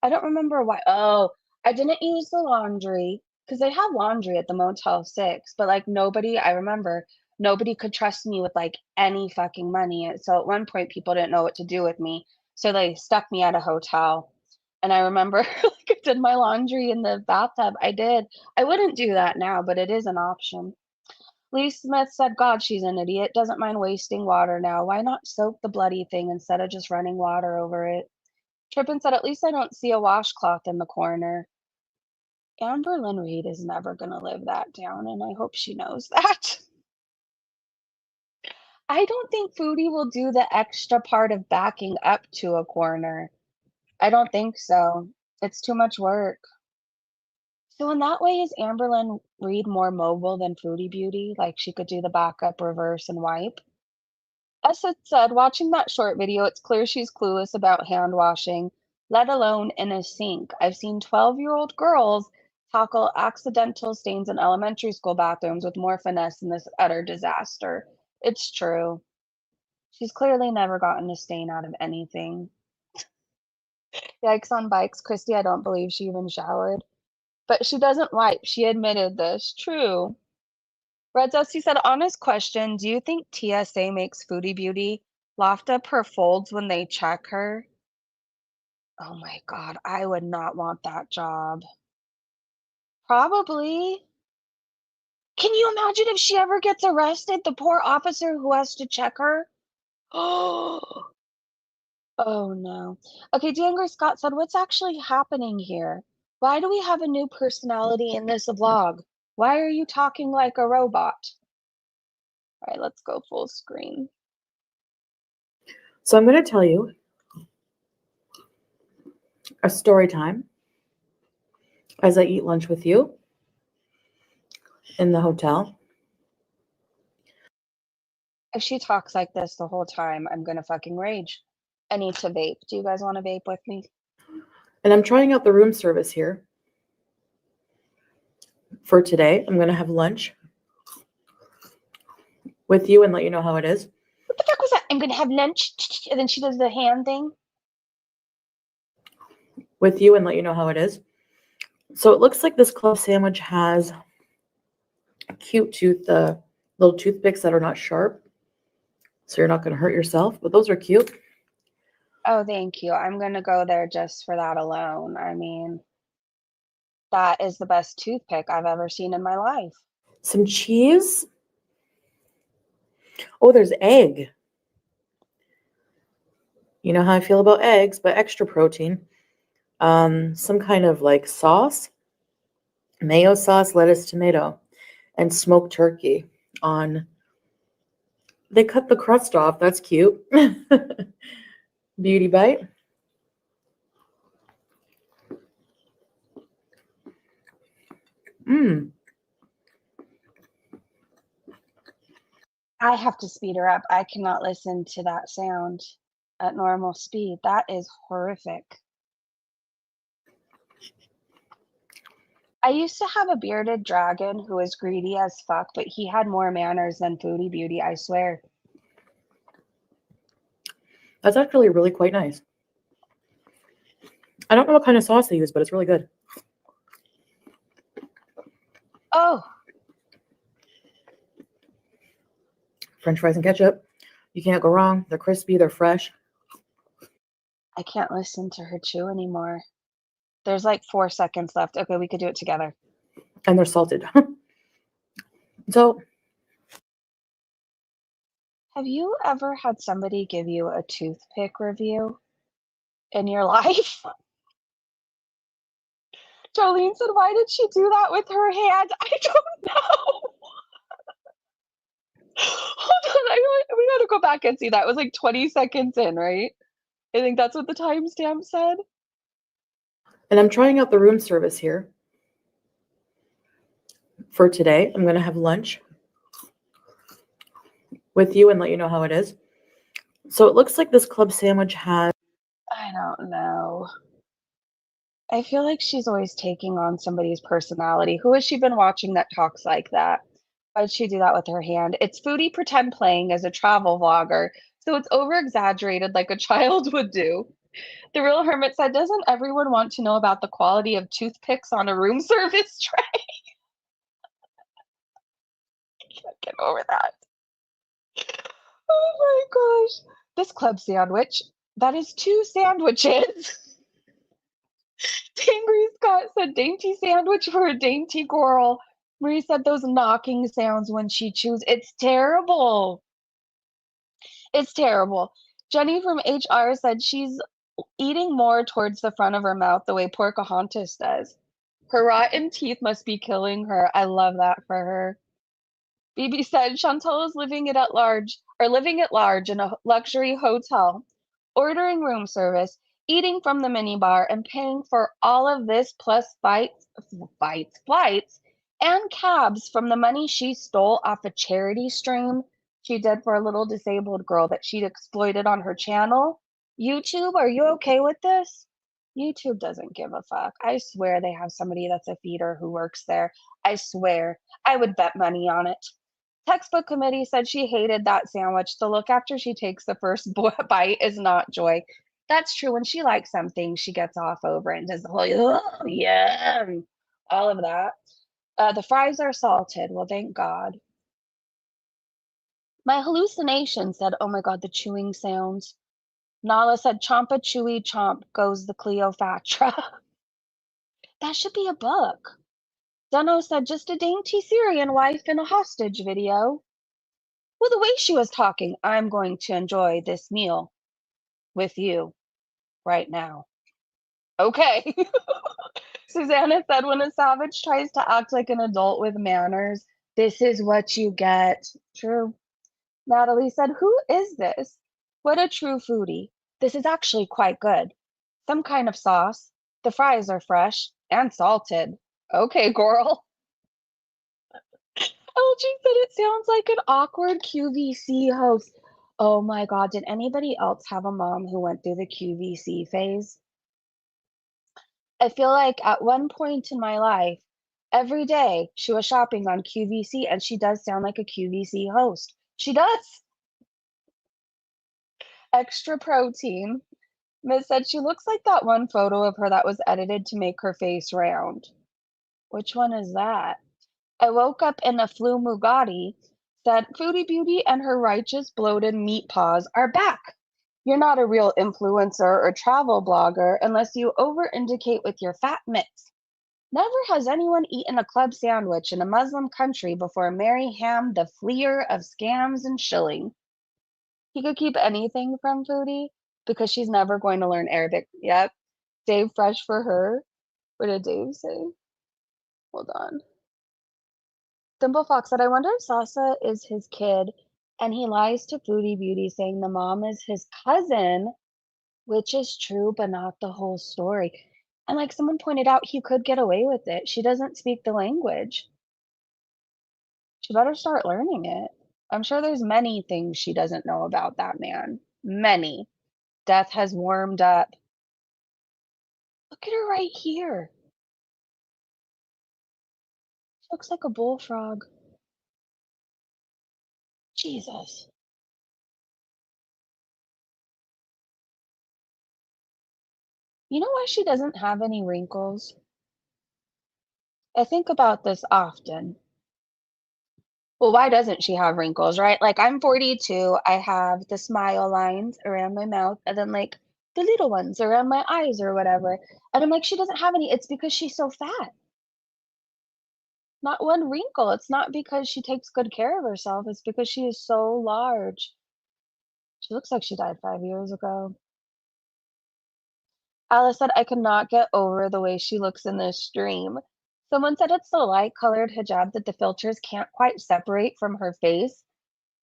I don't remember why. Oh, I didn't use the laundry because they have laundry at the Motel 6, but like nobody, I remember nobody could trust me with like any fucking money. So at one point, people didn't know what to do with me. So they stuck me at a hotel. And I remember like I did my laundry in the bathtub. I did. I wouldn't do that now, but it is an option. Lee Smith said, God, she's an idiot. Doesn't mind wasting water now. Why not soak the bloody thing instead of just running water over it? Trippin said, at least I don't see a washcloth in the corner. Amberlynn Reed is never going to live that down, and I hope she knows that. I don't think Foodie will do the extra part of backing up to a corner. I don't think so. It's too much work. So in that way, is Amberlynn Reed more mobile than Foodie Beauty? Like she could do the backup, reverse, and wipe? As said, watching that short video, it's clear she's clueless about hand washing, let alone in a sink. I've seen 12-year-old girls tackle accidental stains in elementary school bathrooms with more finesse than this utter disaster. It's true. She's clearly never gotten a stain out of anything. Yikes on bikes. Christy, I don't believe she even showered. But she doesn't wipe. She admitted this. True. Red Dusty said, honest question, do you think TSA makes Foodie Beauty loft up her folds when they check her? Oh my God, I would not want that job. Probably. Can you imagine if she ever gets arrested, the poor officer who has to check her? Oh, oh no. Okay, D'Angry Scott said, what's actually happening here? Why do we have a new personality in this vlog? Why are you talking like a robot? All right, let's go full screen. So I'm going to tell you a story time as I eat lunch with you in the hotel. If she talks like this the whole time, I'm gonna fucking rage. I need to vape. Do you guys want to vape with me? And I'm trying out the room service here for today. I'm going to have lunch with you and let you know how it is. What the fuck was that? I'm gonna have lunch, and then she does the hand thing. With you and let you know how it is. So it looks like this club sandwich has a cute little toothpicks that are not sharp. So you're not going to hurt yourself, but those are cute. Oh, thank you. I'm gonna go there just for that alone. I mean, that is the best toothpick I've ever seen in my life. Some cheese. Oh, there's egg. You know how I feel about eggs, but extra protein. Some kind of like sauce, mayo sauce, lettuce, tomato, and smoked turkey on. They cut the crust off. That's cute. Beauty bite. Mmm. I have to speed her up. I cannot listen to that sound at normal speed. That is horrific. I used to have a bearded dragon who was greedy as fuck, but he had more manners than Foodie Beauty, I swear. That's actually really quite nice. I don't know what kind of sauce they use, but it's really good. Oh, French fries and ketchup. You can't go wrong. They're crispy. They're fresh. I can't listen to her chew anymore. There's like 4 seconds left. Okay, we could do it together. And they're salted. So, Have you ever had somebody give you a toothpick review in your life? Jolene said, why did she do that with her hand? I don't know. Hold on, we gotta go back and see that. It was like 20 seconds in, right? I think that's what the timestamp said. and I'm trying out the room service here for today. I'm going to have lunch with you and let you know how it is. So it looks like this club sandwich has. I don't know. I feel like she's always taking on somebody's personality. Who has she been watching that talks like that? Why'd she do that with her hand? It's Foodie pretend playing as a travel vlogger, so it's over exaggerated like a child would do. The real hermit said, doesn't everyone want to know about the quality of toothpicks on a room service tray? I can't get over that. Oh my gosh. This club sandwich, that is 2 sandwiches. Angry Scott said, dainty sandwich for a dainty girl. Marie said those knocking sounds when she chews. It's terrible. It's terrible. Jenny from HR said she's eating more towards the front of her mouth the way Pocahontas does. Her rotten teeth must be killing her. I love that for her. Phoebe said Chantal is living at large in a luxury hotel, ordering room service, eating from the minibar, and paying for all of this plus flights, and cabs from the money she stole off a charity stream she did for a little disabled girl that she'd exploited on her channel. YouTube, are you okay with this? YouTube doesn't give a fuck. I swear they have somebody that's a feeder who works there. I swear. I would bet money on it. Textbook committee said she hated that sandwich. The look after she takes the first bite is not joy. That's true. When she likes something, she gets off over it and does the whole, oh, yeah, all of that. The fries are salted. Well, thank God. My hallucination said, oh my God, the chewing sounds. Nala said, "Chompa chewy chomp goes the Cleopatra." That should be a book. Dunno said, "Just a dainty Syrian wife in a hostage video." Well, the way she was talking, "I'm going to enjoy this meal with you right now." Okay. Susanna said, "When a savage tries to act like an adult with manners, this is what you get." True. Natalie said, "Who is this? What a true foodie. This is actually quite good. Some kind of sauce. The fries are fresh and salted." Okay, girl. LG said, "It sounds like an awkward QVC host." Oh my God, did anybody else have a mom who went through the QVC phase? I feel like at one point in my life, every day she was shopping on QVC, and she does sound like a QVC host. She does. Extra protein. Miss said she looks like that one photo of her that was edited to make her face round. Which one is that? I woke up in a flu Mugatti. Said Foodie Beauty and her righteous bloated meat paws are back. You're not a real influencer or travel blogger unless you over indicate with your fat mitts. Never has anyone eaten a club sandwich in a Muslim country before Mary Ham, the fleer of scams and shilling. He could keep anything from Foodie because she's never going to learn Arabic. Yep. Dave Fresh for her. What did Dave say? Hold on. Dimple Fox said, "I wonder if Sasa is his kid and he lies to Foodie Beauty saying the mom is his cousin," which is true, but not the whole story. And like someone pointed out, he could get away with it. She doesn't speak the language. She better start learning it. I'm sure there's many things she doesn't know about that man. Many. Death has warmed up. Look at her right here. She looks like a bullfrog. Jesus. You know why she doesn't have any wrinkles? I think about this often. Well, why doesn't she have wrinkles, right? Like, I'm 42, I have the smile lines around my mouth, and then, like, the little ones around my eyes or whatever. And I'm like, she doesn't have any. It's because she's so fat. Not one wrinkle. It's not because she takes good care of herself. It's because she is so large. She looks like she died 5 years ago. Alice said, "I cannot get over the way she looks in this stream." Someone said it's the light colored hijab that the filters can't quite separate from her face.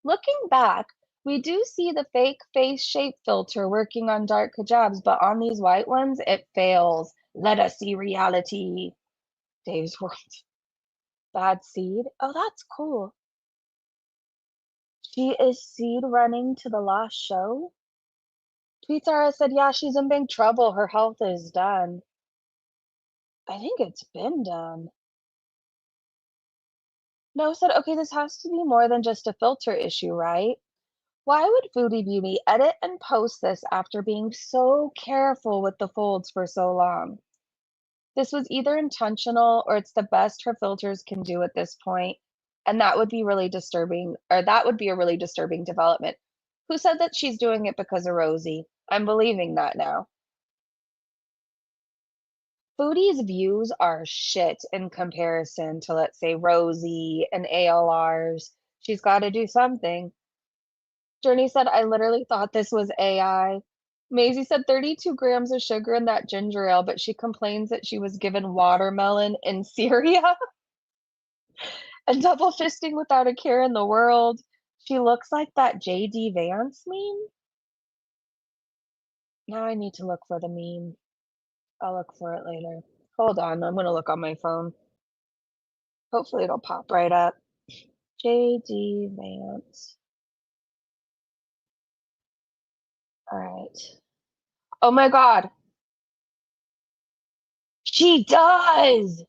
Looking back, we do see the fake face shape filter working on dark hijabs, but on these white ones, it fails. Let us see reality. Dave's World. Bad seed. Oh, that's cool. She is seed running to the last show. Tweetara said, "Yeah, she's in big trouble. Her health is done." I think it's been done. No said, "Okay, this has to be more than just a filter issue, right? Why would Foodie Beauty edit and post this after being so careful with the folds for so long? This was either intentional or it's the best her filters can do at this point, and that would be really disturbing, or that would be a really disturbing development." Who said that she's doing it because of Rosie? I'm believing that now. Foodie's views are shit in comparison to, let's say, Rosie and ALR's. She's got to do something. Journey said, "I literally thought this was AI." Maisie said 32 grams of sugar in that ginger ale, but she complains that she was given watermelon in Syria and double fisting without a care in the world. She looks like that JD Vance meme. Now I need to look for the meme. I'll look for it later. Hold on, I'm gonna look on my phone. Hopefully it'll pop right up. JD Vance. All right. Oh my God. She does.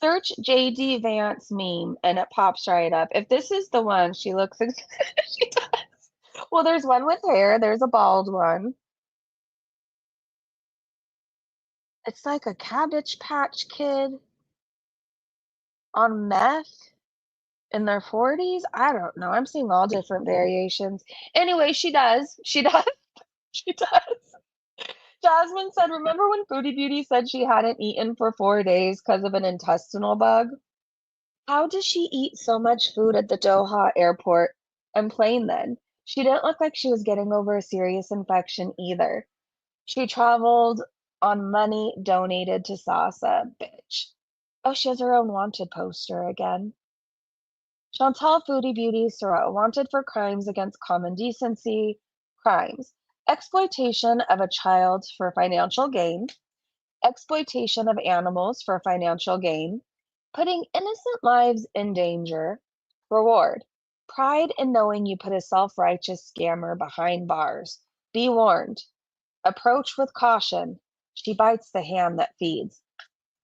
Search JD Vance meme and it pops right up. If this is the one, she looks she does. Well, there's one with hair, there's a bald one. It's like a Cabbage Patch Kid on meth. in their 40s? I don't know. I'm seeing all different variations. Anyway, she does. She does. She does. Jasmine said, remember when Foodie Beauty said she hadn't eaten for 4 days because of an intestinal bug? How does she eat so much food at the Doha airport and plane then? She didn't look like she was getting over a serious infection either. She traveled on money donated to Sasa, bitch. Oh, she has her own wanted poster again. Chantal Foodie Beauty Soro, wanted for crimes against common decency, crimes, exploitation of a child for financial gain, exploitation of animals for financial gain, putting innocent lives in danger, reward, pride in knowing you put a self righteous scammer behind bars. Be warned, approach with caution. She bites the hand that feeds,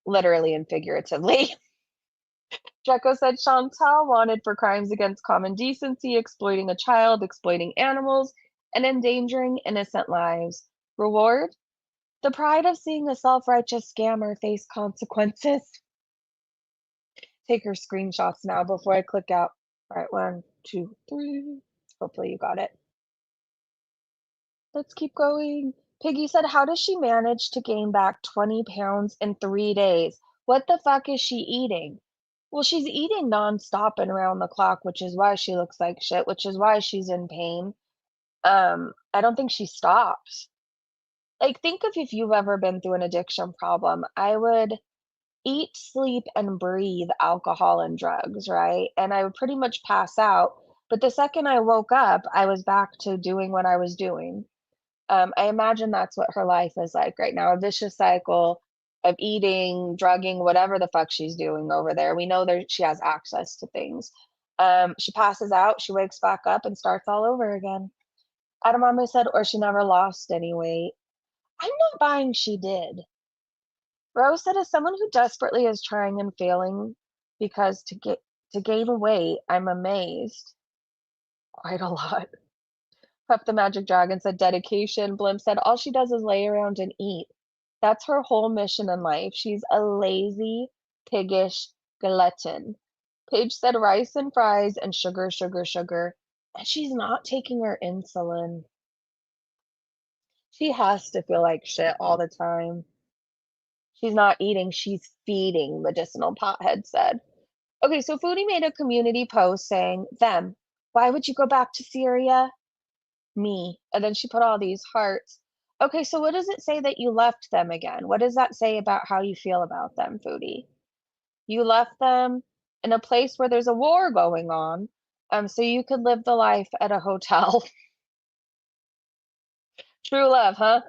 literally and figuratively. Jekko said Chantal wanted for crimes against common decency, exploiting a child, exploiting animals, and endangering innocent lives. Reward? The pride of seeing a self righteous scammer face consequences. Take her screenshots now before I click out. All right, 1, 2, 3. Hopefully you got it. Let's keep going. Piggy said, how does she manage to gain back 20 pounds in 3 days? What the fuck is she eating? Well, she's eating nonstop and around the clock, which is why she looks like shit, which is why she's in pain. I don't think she stops. Like, think of if you've ever been through an addiction problem. I would eat, sleep, and breathe alcohol and drugs, right? And I would pretty much pass out. But the second I woke up, I was back to doing what I was doing. I imagine that's what her life is like right now, a vicious cycle of eating, drugging, whatever the fuck she's doing over there. We know that she has access to things. She passes out, she wakes back up and starts all over again. Adamame said, or she never lost any weight. I'm not buying she did. Rose said, as someone who desperately is trying and failing because to gain weight, I'm amazed. Quite a lot. Puff the Magic Dragon said dedication. Blimp said all she does is lay around and eat. That's her whole mission in life. She's a lazy, piggish glutton. Paige said rice and fries and sugar, sugar, sugar. And she's not taking her insulin. She has to feel like shit all the time. She's not eating, she's feeding, Medicinal Pothead said. Okay, so Foodie made a community post saying, them, why would you go back to Syria? Me. And then she put all these hearts. Okay, so what does it say that you left them again? What does that say about how you feel about them, Foodie? You left them in a place where there's a war going on, so you could live the life at a hotel. True love, huh?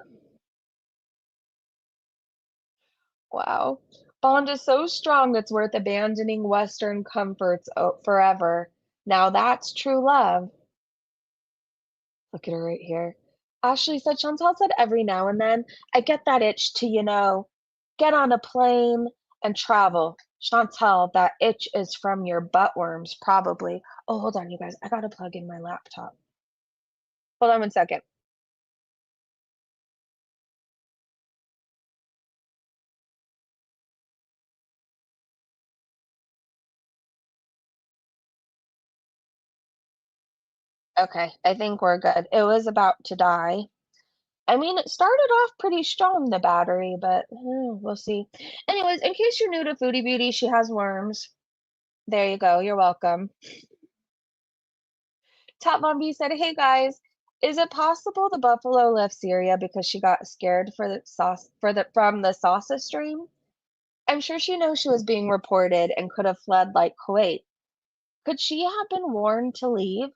Wow. Bond is so strong it's worth abandoning Western comforts forever. Now that's true love. Look at her right here. Ashley said, Chantal said every now and then, I get that itch to, get on a plane and travel. Chantal, that itch is from your buttworms, probably. Oh, hold on, you guys. I gotta plug in my laptop. Hold on 1 second. Okay, I think we're good. It was about to die. I mean, it started off pretty strong, the battery, but we'll see. Anyways, in case you're new to Foodie Beauty, she has worms. There you go. You're welcome. Top Mom B said, "Hey guys, is it possible the buffalo left Syria because she got scared for the sauce from the Sasa stream? I'm sure she knows she was being reported and could have fled like Kuwait. Could she have been warned to leave?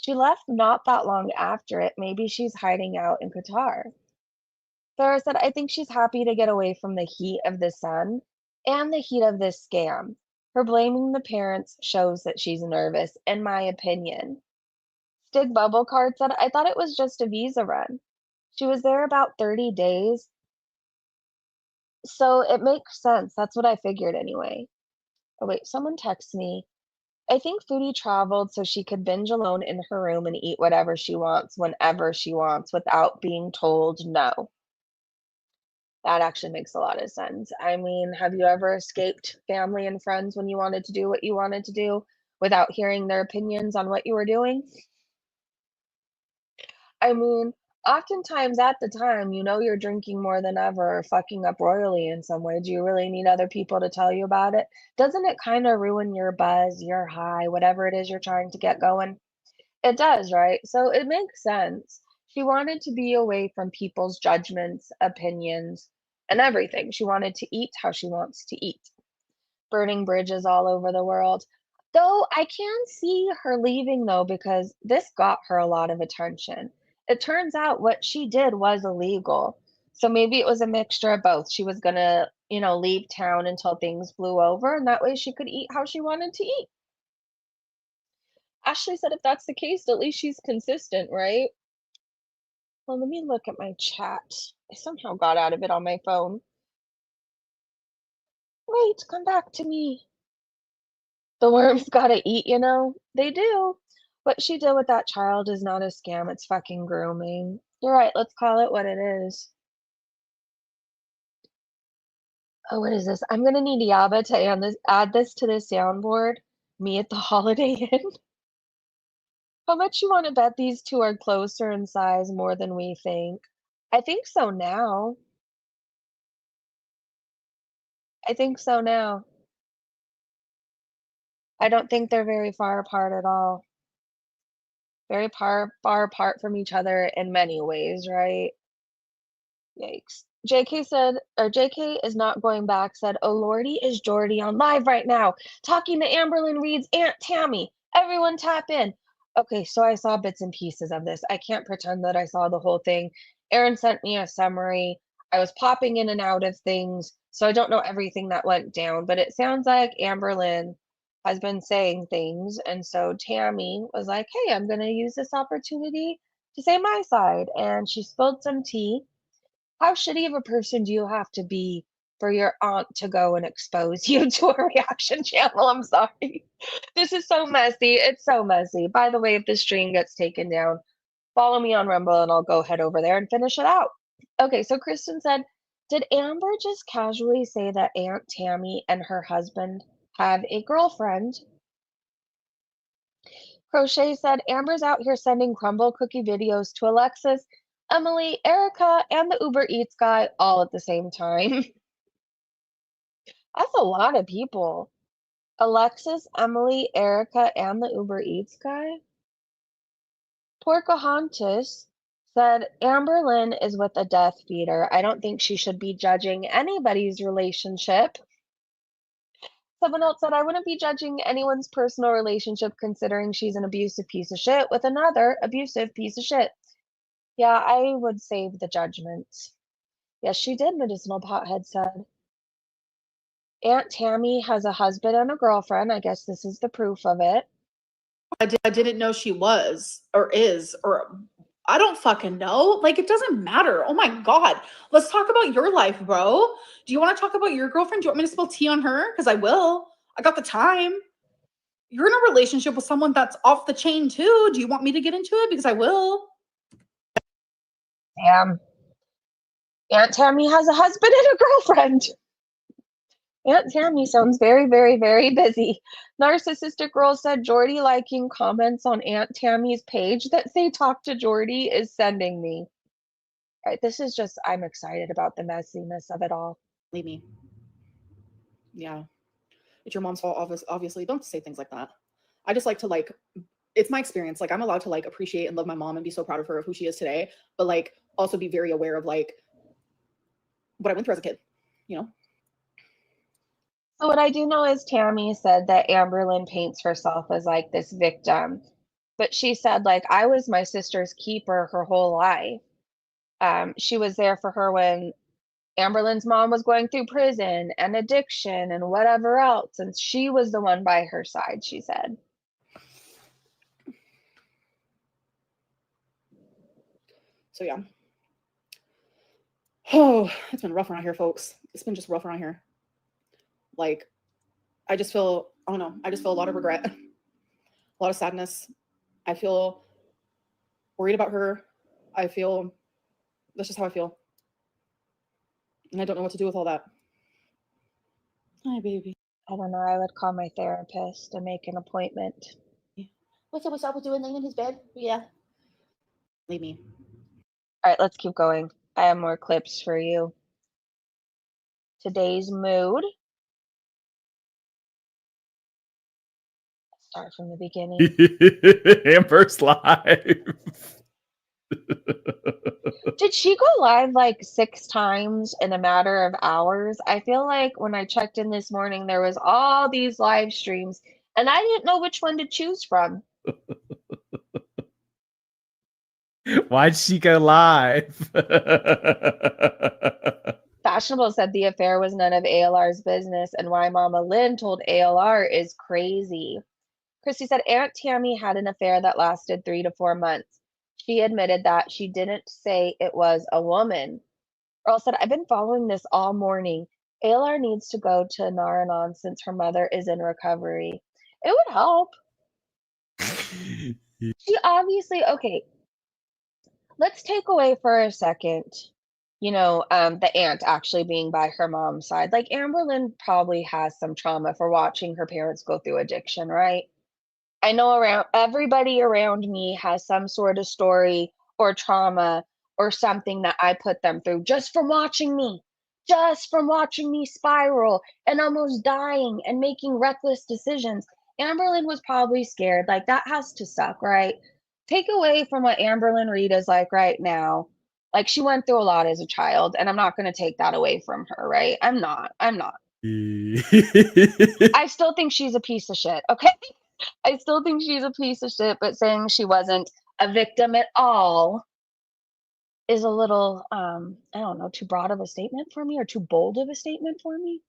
She left not that long after it. Maybe she's hiding out in Qatar." Sarah said, "I think she's happy to get away from the heat of the sun and the heat of this scam. Her blaming the parents shows that she's nervous, in my opinion." Stig Bubble Card said, "I thought it was just a visa run. She was there about 30 days, so it makes sense. That's what I figured anyway." Oh, wait, someone texts me. I think Foodie traveled so she could binge alone in her room and eat whatever she wants whenever she wants without being told no. That actually makes a lot of sense. I mean, have you ever escaped family and friends when you wanted to do what you wanted to do? without hearing their opinions on what you were doing? I mean, oftentimes at the time, you know you're drinking more than ever or fucking up royally in some way. Do you really need other people to tell you about it? Doesn't it kind of ruin your buzz, your high, whatever it is you're trying to get going? It does, right? So it makes sense. She wanted to be away from people's judgments, opinions, and everything. She wanted to eat how she wants to eat, burning bridges all over the world. Though I can see her leaving though, because this got her a lot of attention. It turns out what she did was illegal. So maybe it was a mixture of both. She was gonna, leave town until things blew over, and that way she could eat how she wanted to eat. Ashley said if that's the case, at least she's consistent, right? Well, let me look at my chat. I somehow got out of it on my phone. Wait, come back to me. The worms gotta eat, They do. What she did with that child is not a scam, it's fucking grooming. You're right, let's call it what it is. Oh, what is this? I'm gonna need Yaba to add this to the soundboard. Me at the Holiday Inn. How much you wanna bet these two are closer in size more than we think? I think so now. I think so now. I don't think they're very far apart at all. Very far apart from each other in many ways, right? Yikes. JK is not going back, said, oh lordy, is Jordy on live right now, talking to Amberlynn Reed's Aunt Tammy. Everyone tap in. Okay, so I saw bits and pieces of this. I can't pretend that I saw the whole thing. Aaron sent me a summary. I was popping in and out of things, so I don't know everything that went down, but it sounds like Amberlynn has been saying things, and so Tammy was like, hey, I'm going to use this opportunity to say my side, and she spilled some tea. How shitty of a person do you have to be for your aunt to go and expose you to a reaction channel? I'm sorry. This is so messy. It's so messy. By the way, if this stream gets taken down, follow me on Rumble and I'll go head over there and finish it out. Okay, so Kristen said, did Amber just casually say that Aunt Tammy and her husband have a girlfriend? Crochet said, Amber's out here sending crumble cookie videos to Alexis, Emily, Erica, and the Uber Eats guy all at the same time. That's a lot of people. Alexis, Emily, Erica, and the Uber Eats guy? Porcahontas said, Amberlynn is with a death feeder. I don't think she should be judging anybody's relationship. Someone else said, I wouldn't be judging anyone's personal relationship considering she's an abusive piece of shit with another abusive piece of shit. Yeah, I would save the judgment. Yes, she did, Medicinal Pothead said. Aunt Tammy has a husband and a girlfriend. I guess this is the proof of it. I didn't know she was or is or I don't fucking know. Like, it doesn't matter. Oh my God. Let's talk about your life, bro. Do you want to talk about your girlfriend? Do you want me to spill tea on her? Because I will. I got the time. You're in a relationship with someone that's off the chain too. Do you want me to get into it? Because I will. Damn. Aunt Tammy has a husband and a girlfriend. Aunt Tammy sounds very, very, very busy. Narcissistic Girl said Jordy liking comments on Aunt Tammy's page that say talk to Jordy is sending me. Right, this is just, I'm excited about the messiness of it all. Leave me. Yeah. It's your mom's fault, obviously. Don't say things like that. I just like to it's my experience. Like, I'm allowed to appreciate and love my mom and be so proud of her of who she is today, but also be very aware of what I went through as a kid, So what I do know is Tammy said that Amberlynn paints herself as this victim, but she said I was my sister's keeper her whole life. She was there for her when Amberlynn's mom was going through prison and addiction and whatever else, and she was the one by her side, she said. So yeah. Oh, it's been rough around here, folks. It's been just rough around here. I just feel, I don't know, I just feel a lot of regret, a lot of sadness. I feel worried about her. That's just how I feel. And I don't know what to do with all that. Hi, baby. I don't know. I would call my therapist and make an appointment. What's up? What's up? We're doing laying in his bed. Yeah. Leave me. All right, let's keep going. I have more clips for you. Today's mood. Start from the beginning. Amber's live. Did she go live like 6 times in a matter of hours? I feel like when I checked in this morning, there was all these live streams, and I didn't know which one to choose from. Why'd she go live? Fashionable said the affair was none of ALR's business, and why Mama Lynn told ALR is crazy. Christy said Aunt Tammy had an affair that lasted 3 to 4 months. She admitted that she didn't say it was a woman. Earl said, I've been following this all morning. ALR needs to go to Naranon since her mother is in recovery. It would help. She obviously, okay, let's take away for a second, the aunt actually being by her mom's side. Like Amberlynn probably has some trauma for watching her parents go through addiction, right? I know everybody around me has some sort of story or trauma or something that I put them through just from watching me spiral and almost dying and making reckless decisions. Amberlynn was probably scared. Like that has to suck, right? Take away from what Amberlynn Reed is like right now. Like she went through a lot as a child, and I'm not going to take that away from her, right? I'm not. I still think she's a piece of shit, okay? I still think she's a piece of shit, but saying she wasn't a victim at all is a little, I don't know, too broad of a statement for me or too bold of a statement for me.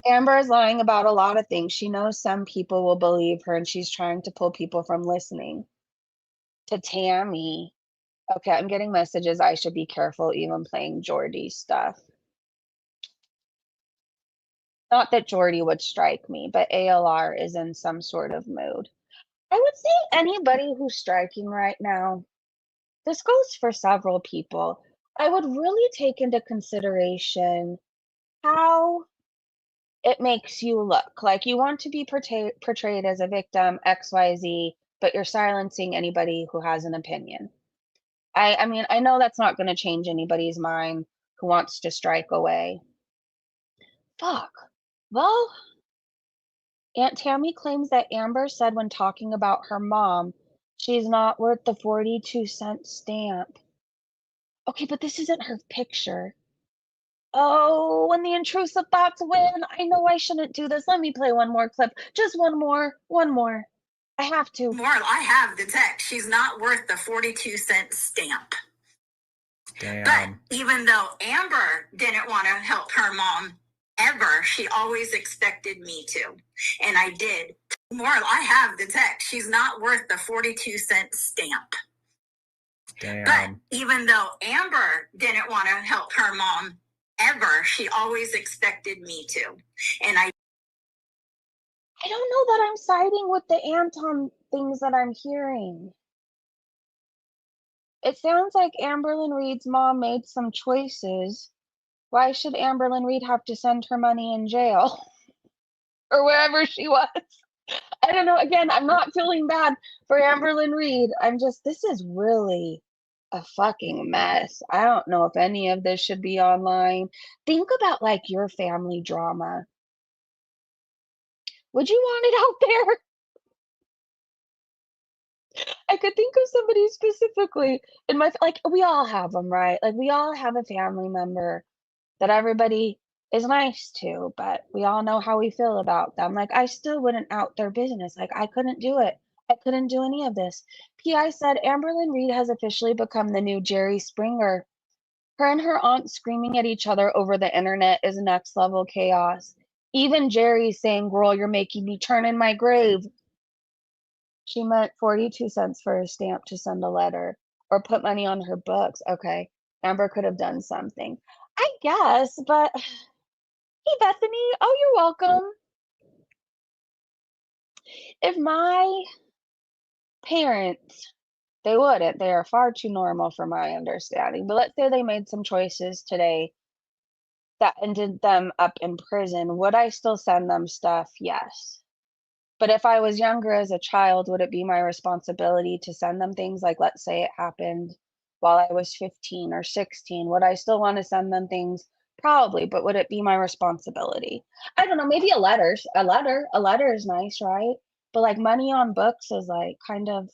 Amber is lying about a lot of things. She knows some people will believe her, and she's trying to pull people from listening. To Tammy. Okay, I'm getting messages. I should be careful even playing Jordy stuff. Not that Jordy would strike me, but ALR is in some sort of mood. I would say anybody who's striking right now, this goes for several people. I would really take into consideration how it makes you look. Like you want to be portrayed as a victim, XYZ, but you're silencing anybody who has an opinion. I mean, I know that's not going to change anybody's mind who wants to strike away. Fuck. Well, Aunt Tammy claims that Amber said when talking about her mom, she's not worth the 42-cent stamp. Okay, but this isn't her picture. Oh, when the intrusive thoughts win, I know I shouldn't do this. Let me play one more clip. Just one more. I have to. Moral, I have the text. She's not worth the 42-cent stamp. Damn. But even though Amber didn't want to help her mom ever, she always expected me to. And I did. Moral, I have the text. She's not worth the 42-cent stamp. Damn. But even though Amber didn't want to help her mom ever, she always expected me to. And I don't know that I'm siding with the aunt on things that I'm hearing. It sounds like Amberlynn Reed's mom made some choices. Why should Amberlynn Reed have to send her money in jail? Or wherever she was? I don't know. Again, I'm not feeling bad for Amberlynn Reed. This is really a fucking mess. I don't know if any of this should be online. Think about like your family drama. Would you want it out there? I could think of somebody specifically in my, like, we all have them, right? Like, we all have a family member that everybody is nice to, but we all know how we feel about them. Like, I still wouldn't out their business. Like, I couldn't do it. I couldn't do any of this. PI said Amberlynn Reed has officially become the new Jerry Springer. Her and her aunt screaming at each other over the internet is next level chaos. Even Jerry saying, girl, you're making me turn in my grave. She meant 42 cents for a stamp to send a letter or put money on her books. Okay, Amber could have done something. I guess, but hey, Bethany. Oh, you're welcome. If my parents They wouldn't. They are far too normal for my understanding. But let's say they made some choices today that ended them up in prison. Would I still send them stuff? Yes. But if I was younger as a child, would it be my responsibility to send them things? Like, let's say it happened while I was 15 or 16. Would I still want to send them things? Probably, but would it be my responsibility? I don't know. Maybe a letter. A letter is nice, right? But like money on books is like kind of,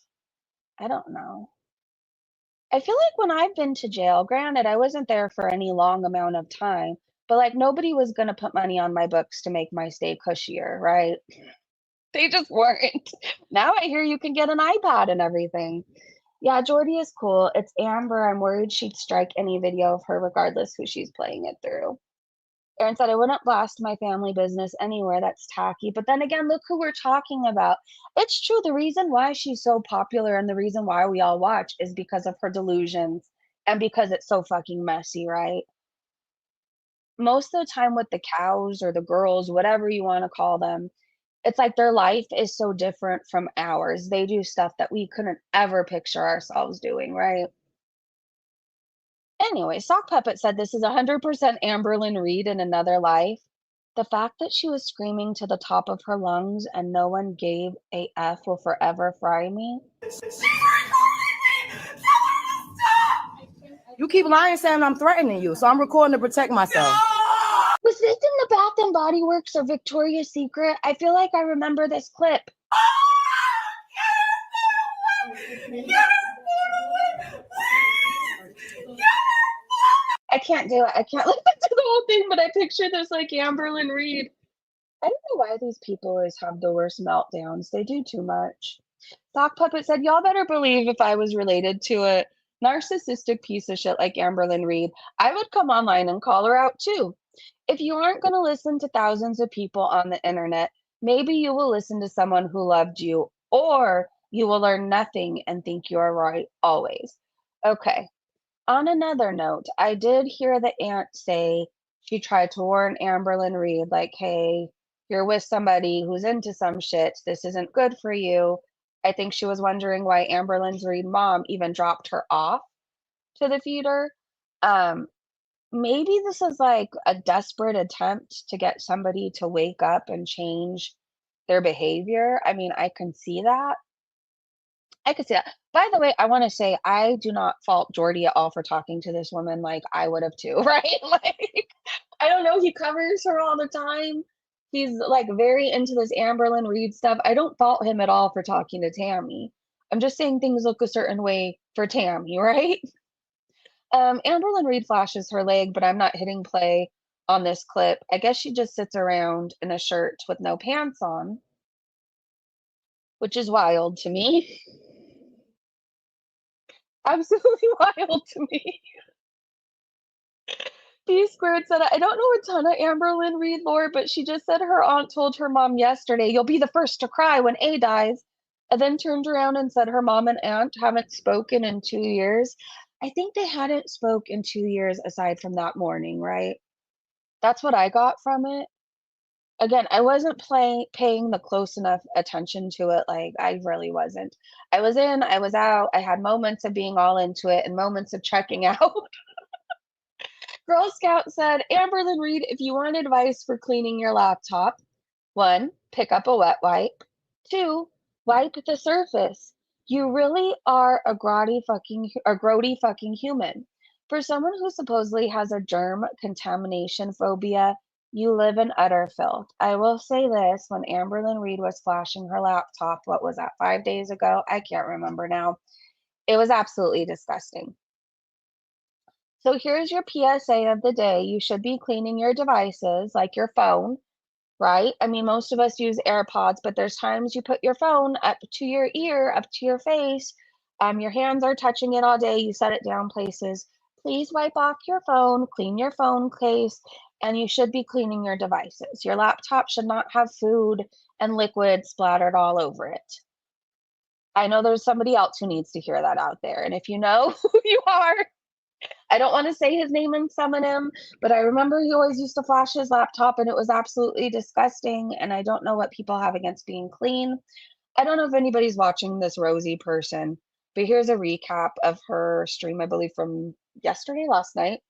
I don't know. I feel like when I've been to jail, granted, I wasn't there for any long amount of time, but like nobody was going to put money on my books to make my stay cushier, right? They just weren't. Now I hear you can get an iPad and everything. Yeah, Jordy is cool. It's Amber. I'm worried she'd strike any video of her regardless who she's playing it through. Aaron said, I wouldn't blast my family business anywhere. That's tacky. But then again, look who we're talking about. It's true. The reason why she's so popular and the reason why we all watch is because of her delusions and because it's so fucking messy, right? Most of the time with the cows or the girls, whatever you want to call them, it's like their life is so different from ours. They do stuff that we couldn't ever picture ourselves doing, right? Anyway, Sock Puppet said this is 100% Amberlynn Reed in another life. The fact that she was screaming to the top of her lungs and no one gave a F will forever fry me. You keep lying saying I'm threatening you, so I'm recording to protect myself. Was this in the Bath and Body Works or Victoria's Secret? I feel like I remember this clip. I can't do it. I can't listen to the whole thing, but I picture this like Amberlynn Reed. I don't know why these people always have the worst meltdowns. They do too much. Sock Puppet said, y'all better believe if I was related to a narcissistic piece of shit like Amberlynn Reed, I would come online and call her out too. If you aren't going to listen to thousands of people on the internet, maybe you will listen to someone who loved you, or you will learn nothing and think you are right always. Okay. On another note, I did hear the aunt say she tried to warn Amberlynn Reed, like, hey, you're with somebody who's into some shit. This isn't good for you. I think she was wondering why Amberlynn Reed's mom even dropped her off to the feeder. Maybe this is like a desperate attempt to get somebody to wake up and change their behavior. I mean, I can see that. I could see that. By the way, I want to say I do not fault Jordy at all for talking to this woman like I would have too, right? Like, I don't know, he covers her all the time. He's like very into this Amberlynn Reed stuff. I don't fault him at all for talking to Tammy. I'm just saying things look a certain way for Tammy, right? Amberlynn Reed flashes her leg, but I'm not hitting play on this clip. I guess she just sits around in a shirt with no pants on, which is wild to me. Absolutely wild to me. B squared said, I don't know a ton of Amberlynn Reed lore, but she just said her aunt told her mom yesterday, you'll be the first to cry when A dies, and then turned around and said her mom and aunt haven't spoken in 2 years. I think they hadn't spoke in 2 years aside from that morning, right? That's what I got from it. Again, I wasn't paying the close enough attention to it. Like, I really wasn't. I was in, I was out. I had moments of being all into it and moments of checking out. Girl Scout said, Amberlynn Reed, if you want advice for cleaning your laptop, 1, pick up a wet wipe. 2, wipe the surface. You really are a grody fucking human. For someone who supposedly has a germ contamination phobia, you live in utter filth. I will say this, when Amberlynn Reed was flashing her laptop, what was that, 5 days ago? I can't remember now. It was absolutely disgusting. So here's your PSA of the day. You should be cleaning your devices, like your phone, right? I mean, most of us use AirPods, but there's times you put your phone up to your ear, up to your face. Your hands are touching it all day. You set it down places. Please wipe off your phone, clean your phone case, and you should be cleaning your devices. Your laptop should not have food and liquid splattered all over it. I know there's somebody else who needs to hear that out there. And if you know who you are, I don't want to say his name and summon him, but I remember he always used to flash his laptop and it was absolutely disgusting. And I don't know what people have against being clean. I don't know if anybody's watching this Rosie person, But here's a recap of her stream, I believe, from last night.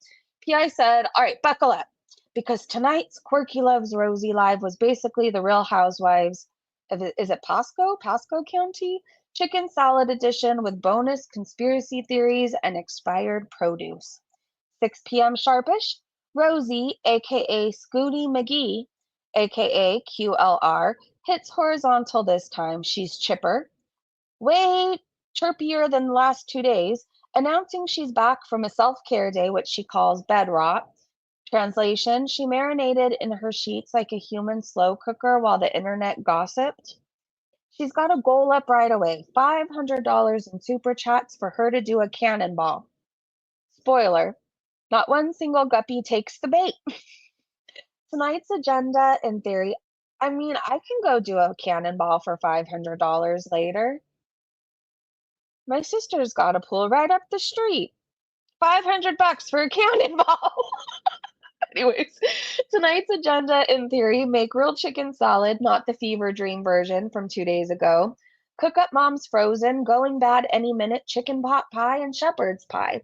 PI said, all right, buckle up, because tonight's Quirky Loves Rosie Live was basically the Real Housewives of, is it Pasco County? Chicken salad edition with bonus conspiracy theories and expired produce. 6 p.m. sharpish, Rosie, aka Scooty McGee, aka QLR, hits horizontal this time. She's chipper, way chirpier than the last 2 days, announcing she's back from a self-care day, which she calls bed rot. Translation, she marinated in her sheets like a human slow cooker while the internet gossiped. She's got a goal up right away, $500 in super chats for her to do a cannonball. Spoiler, not one single guppy takes the bait. Tonight's agenda, in theory, I mean, I can go do a cannonball for $500 later. My sister's got a pool right up the street. $500 for a cannonball. Anyways, tonight's agenda, in theory, make grilled chicken salad, not the fever dream version from 2 days ago. Cook up mom's frozen, going bad any minute chicken pot pie and shepherd's pie.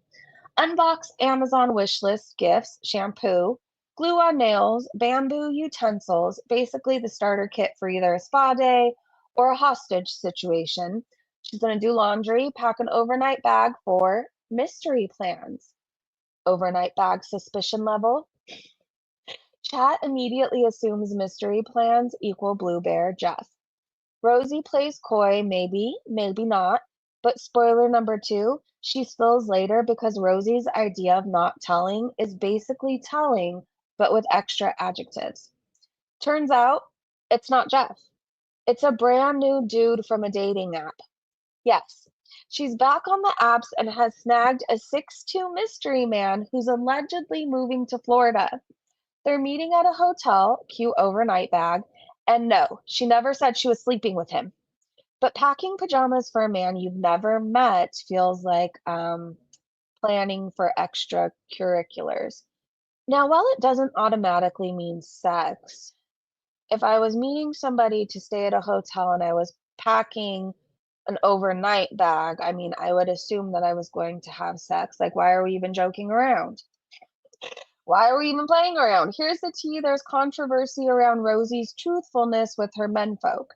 Unbox Amazon wishlist gifts, shampoo, glue on nails, bamboo utensils, basically the starter kit for either a spa day or a hostage situation. She's going to do laundry, pack an overnight bag for mystery plans. Overnight bag suspicion level. Chat immediately assumes mystery plans equal Blue Bear Jeff. Rosie plays coy, maybe, maybe not. But spoiler number 2, she spills later because Rosie's idea of not telling is basically telling, but with extra adjectives. Turns out, it's not Jeff. It's a brand new dude from a dating app. Yes, she's back on the apps and has snagged a 6'2" mystery man who's allegedly moving to Florida. They're meeting at a hotel, cute overnight bag, and no, she never said she was sleeping with him. But packing pajamas for a man you've never met feels like planning for extracurriculars. Now, while it doesn't automatically mean sex, if I was meeting somebody to stay at a hotel and I was packing an overnight bag, I mean, I would assume that I was going to have sex. Like, why are we even joking around? Why are we even playing around? Here's the tea. There's controversy around Rosie's truthfulness with her menfolk.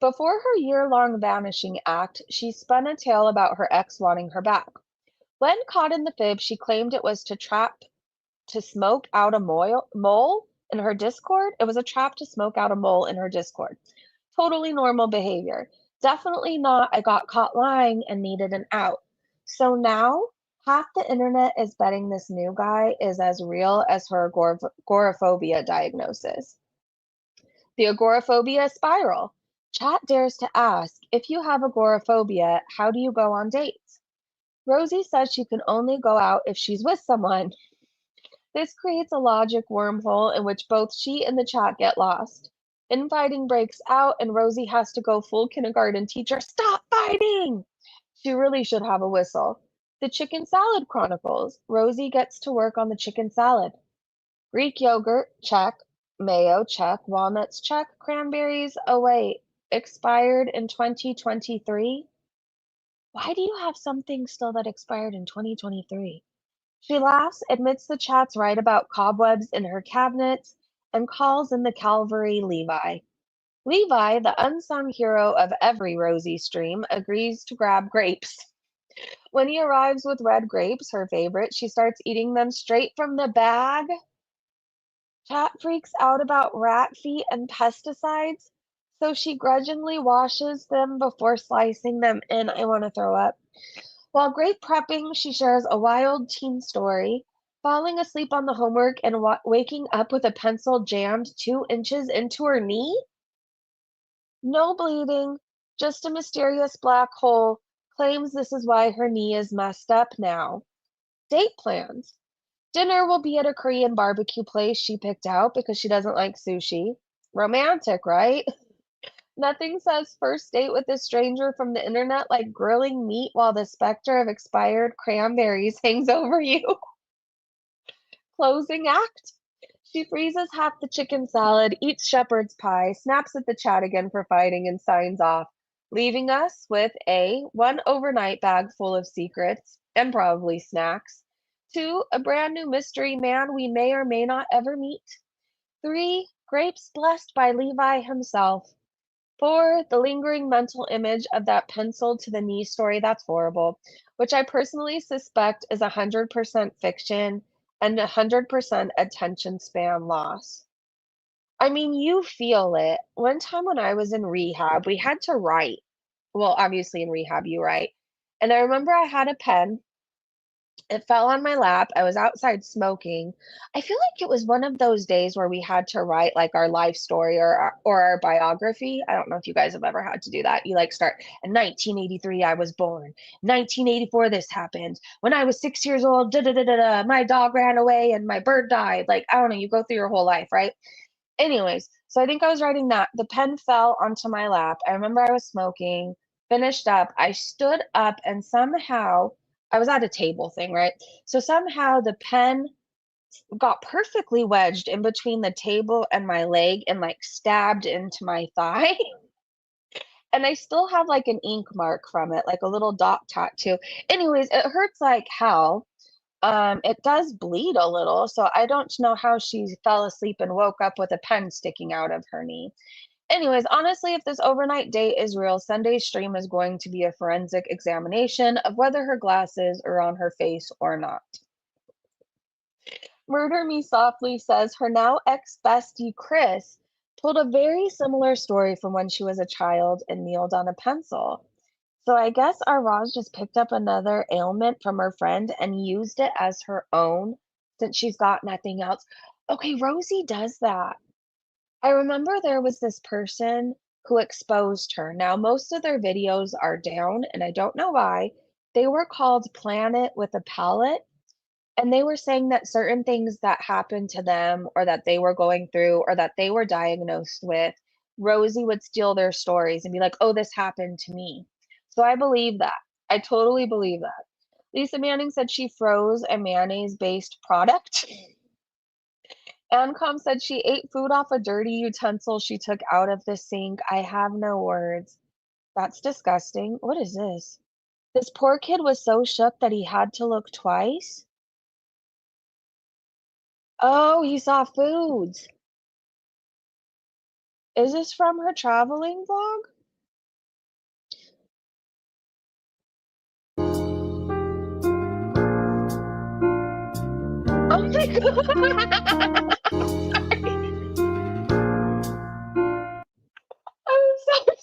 Before her year-long vanishing act, she spun a tale about her ex wanting her back. When caught in the fib, she claimed it was to smoke out a mole in her Discord. It was a trap to smoke out a mole in her Discord. Totally normal behavior. Definitely not, I got caught lying and needed an out. So now, half the internet is betting this new guy is as real as her agoraphobia diagnosis. The agoraphobia spiral. Chat dares to ask, if you have agoraphobia, how do you go on dates? Rosie says she can only go out if she's with someone. This creates a logic wormhole in which both she and the chat get lost. Infighting breaks out, and Rosie has to go full kindergarten teacher. Stop fighting! She really should have a whistle. The Chicken Salad Chronicles. Rosie gets to work on the chicken salad. Greek yogurt, check. Mayo, check. Walnuts, check. Cranberries, oh wait, expired in 2023? Why do you have something still that expired in 2023? She laughs, admits the chat's right about cobwebs in her cabinets, and calls in the Calvary Levi. Levi, the unsung hero of every Rosie stream, agrees to grab grapes. When he arrives with red grapes, her favorite, she starts eating them straight from the bag. Chat freaks out about rat feet and pesticides, so she grudgingly washes them before slicing them in. I want to throw up. While grape prepping, she shares a wild teen story, falling asleep on the homework and waking up with a pencil jammed 2 inches into her knee. No bleeding, just a mysterious black hole, claims this is why her knee is messed up now. Date plans. Dinner will be at a Korean barbecue place she picked out because she doesn't like sushi. Romantic, right? Nothing says first date with a stranger from the internet like grilling meat while the specter of expired cranberries hangs over you. Closing act. She freezes half the chicken salad, eats shepherd's pie, snaps at the chat again for fighting, and signs off. leaving us with A, one overnight bag full of secrets and probably snacks, 2, a brand new mystery man we may or may not ever meet, 3, grapes blessed by Levi himself, 4, the lingering mental image of that penciled to the knee story that's horrible, which I personally suspect is 100% fiction and 100% attention span loss. I mean, you feel it. One time when I was in rehab, we had to write. Well, obviously in rehab, you write. And I remember I had a pen. It fell on my lap. I was outside smoking. I feel like it was one of those days where we had to write like our life story or our biography. I don't know if you guys have ever had to do that. You like start in 1983, I was born. 1984, this happened. When I was 6 years old, da da da da da, my dog ran away and my bird died. Like, I don't know, you go through your whole life, right? Anyways, so I think I was writing that. The pen fell onto my lap. I remember I was smoking, finished up. I stood up and somehow I was at a table thing, right? So somehow the pen got perfectly wedged in between the table and my leg and like stabbed into my thigh. And I still have like an ink mark from it, like a little dot tattoo. Anyways, it hurts like hell. It does bleed a little, so I don't know how she fell asleep and woke up with a pen sticking out of her knee. Anyways, honestly, if this overnight date is real, Sunday's stream is going to be a forensic examination of whether her glasses are on her face or not. Murder Me Softly says her now ex-bestie Chris told a very similar story from when she was a child and kneeled on a pencil. So I guess our Roz just picked up another ailment from her friend and used it as her own since she's got nothing else. Okay, Rosie does that. I remember there was this person who exposed her. Now, most of their videos are down, and I don't know why. They were called Planet with a Palette, and they were saying that certain things that happened to them or that they were going through or that they were diagnosed with, Rosie would steal their stories and be like, oh, this happened to me. So I believe that. I totally believe that. Lisa Manning said she froze a mayonnaise-based product. Ancom said she ate food off a dirty utensil she took out of the sink. I have no words. That's disgusting. What is this? This poor kid was so shook that he had to look twice. Oh, he saw foods. Is this from her traveling vlog? Oh my god! I'm sorry.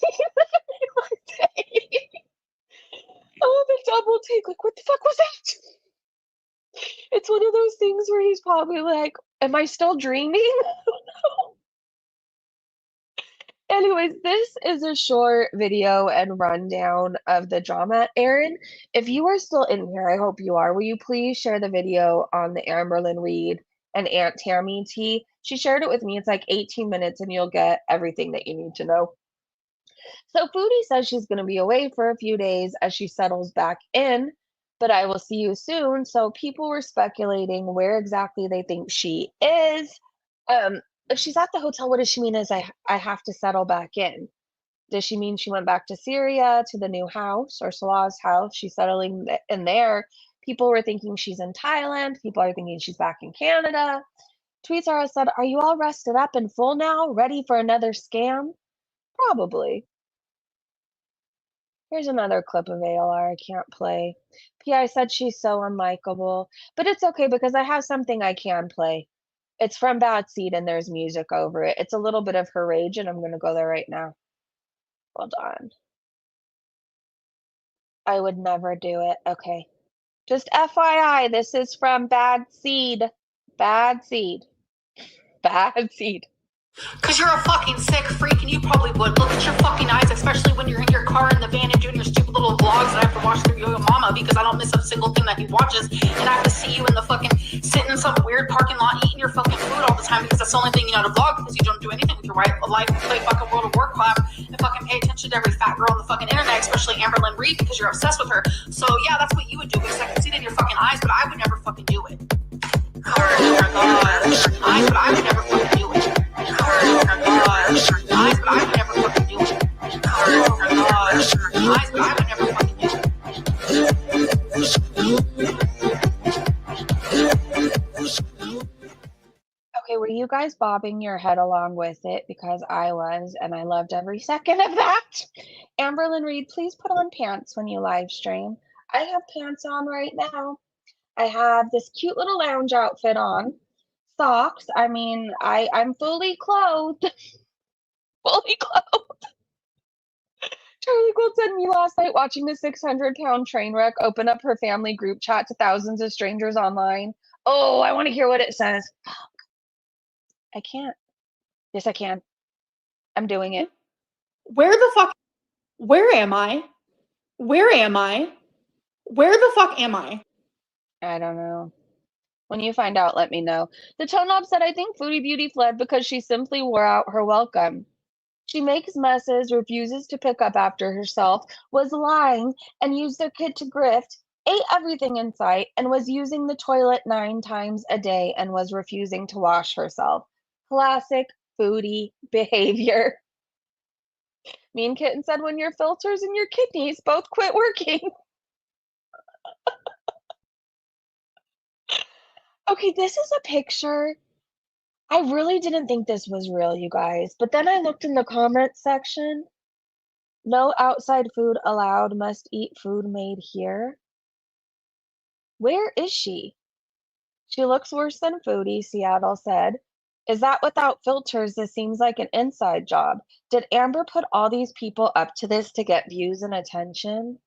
Oh, the double take. Like, what the fuck was that? It's one of those things where he's probably like, am I still dreaming? Anyways, this is a short video and rundown of the drama. Erin, if you are still in here, I hope you are, will you please share the video on the Amberlynn Reed and Aunt Tammy tea? She shared it with me. It's like 18 minutes and you'll get everything that you need to know. So Foodie says she's going to be away for a few days as she settles back in, but I will see you soon. So people were speculating where exactly they think she is. If she's at the hotel, what does she mean is I have to settle back in? Does she mean she went back to Syria, to the new house, or Salah's house? She's settling in there. People were thinking she's in Thailand. People are thinking she's back in Canada. Tweezara said, are you all rested up and full now, ready for another scam? Probably. Here's another clip of ALR I can't play. PI said she's so unlikable, but it's okay because I have something I can play. It's from Bad Seed and there's music over it. It's a little bit of her rage and I'm going to go there right now. Hold on. I would never do it. Okay. Just FYI, this is from Bad Seed. Bad Seed. Bad Seed. Because you're a fucking sick freak and you probably would. Look at your fucking eyes, especially when you're in your car in the van and doing your stupid little vlogs that I have to watch through your mama because I don't miss a single thing that he watches. And I have to see you in the fucking, sitting in some weird parking lot eating your fucking food all the time because that's the only thing you know to vlog because you don't do anything with your life, play fucking World of Warcraft and fucking pay attention to every fat girl on the fucking internet, especially Amberlynn Reed because you're obsessed with her. So yeah, that's what you would do because I can see it in your fucking eyes, but I would never fucking do it. Oh my god. Eyes, but I would never fucking do it. Oh my god. Eyes, but I would never fucking do it. Oh my god. I would never fucking use it. Okay, were you guys bobbing your head along with it? Because I was, and I loved every second of that. Amberlynn Reed, please put on pants when you live stream. I have pants on right now. I have this cute little lounge outfit on. Socks. I mean, I'm fully clothed. Fully clothed. Charlie Gould sent me last night watching the 600-pound train wreck open up her family group chat to thousands of strangers online. Oh, I want to hear what it says. I can't. Yes, I can. I'm doing it. Where the fuck? Where am I? Where am I? Where the fuck am I? I don't know. When you find out, let me know. The tone knob said, I think Foodie Beauty fled because she simply wore out her welcome. She makes messes, refuses to pick up after herself, was lying, and used their kid to grift, ate everything in sight, and was using the toilet 9 times a day and was refusing to wash herself. Classic Foodie behavior. Mean Kitten said, when your filters and your kidneys both quit working. Okay, this is a picture. I really didn't think this was real, you guys. But then I looked in the comments section. No outside food allowed, must eat food made here. Where is she? She looks worse than Foodie, Seattle said. Is that without filters? This seems like an inside job. Did Amber put all these people up to this to get views and attention?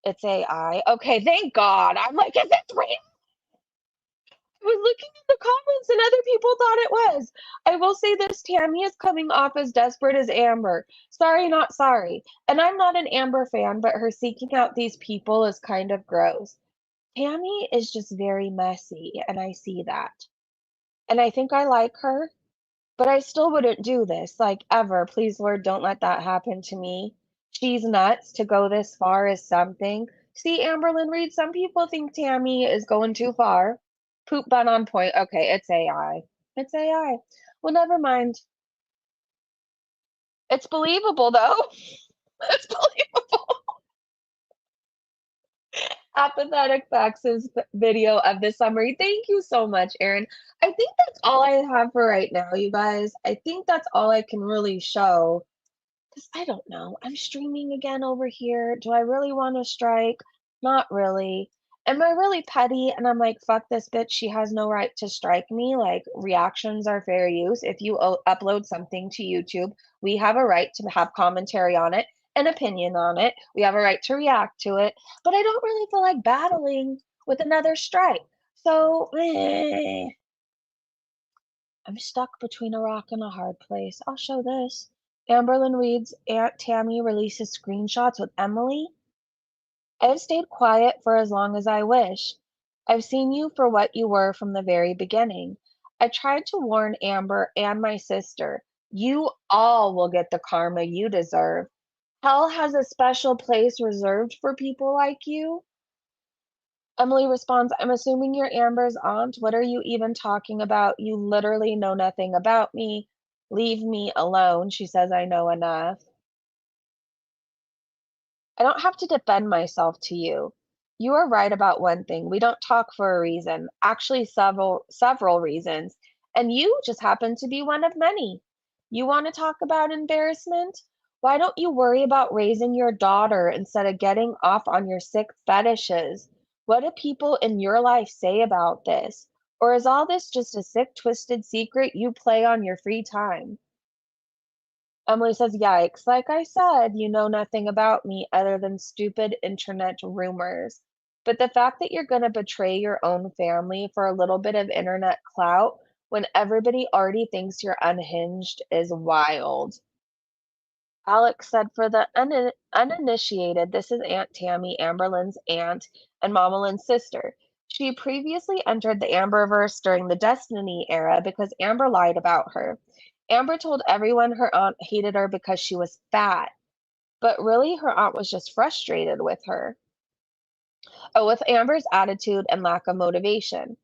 It's AI. Okay, thank God. I'm like, is it real? I was looking at the comments and other people thought it was. I will say this, Tammy is coming off as desperate as Amber. Sorry, not sorry. And I'm not an Amber fan, but her seeking out these people is kind of gross. Tammy is just very messy, and I see that. And I think I like her, but I still wouldn't do this, like, ever. Please, Lord, don't let that happen to me. She's nuts to go this far is something. See, Amberlynn Reed, some people think Tammy is going too far. Poop bun on point. Okay, it's AI. It's AI. Well, never mind. It's believable, though. It's believable. Apathetic Facts' video of the summary. Thank you so much, Erin. I think that's all I have for right now, you guys. I think that's all I can really show. Because I don't know. I'm streaming again over here. Do I really want to strike? Not really. Am I really petty? And I'm like, fuck this bitch. She has no right to strike me. Like, reactions are fair use. If you upload something to YouTube, we have a right to have commentary on it, an opinion on it. We have a right to react to it. But I don't really feel like battling with another strike. So, I'm stuck between a rock and a hard place. I'll show this. Amberlynn Reed's Aunt Tammy releases screenshots with Emily. I have stayed quiet for as long as I wish. I've seen you for what you were from the very beginning. I tried to warn Amber and my sister. You all will get the karma you deserve. Hell has a special place reserved for people like you. Emily responds, I'm assuming you're Amber's aunt. What are you even talking about? You literally know nothing about me. Leave me alone. She says, I know enough. I don't have to defend myself to you. You are right about one thing. We don't talk for a reason, actually several reasons, and you just happen to be one of many. You want to talk about embarrassment? Why don't you worry about raising your daughter instead of getting off on your sick fetishes? What do people in your life say about this? Or is all this just a sick, twisted secret you play on your free time? Emily says, yikes, like I said, you know nothing about me other than stupid internet rumors. But the fact that you're going to betray your own family for a little bit of internet clout when everybody already thinks you're unhinged is wild. Alex said, for the uninitiated, this is Aunt Tammy, Amberlynn's aunt, and Mama Lynn's sister. She previously entered the Amberverse during the Destiny era because Amber lied about her. Amber told everyone her aunt hated her because she was fat, but really her aunt was just frustrated with her. Oh, with Amber's attitude and lack of motivation.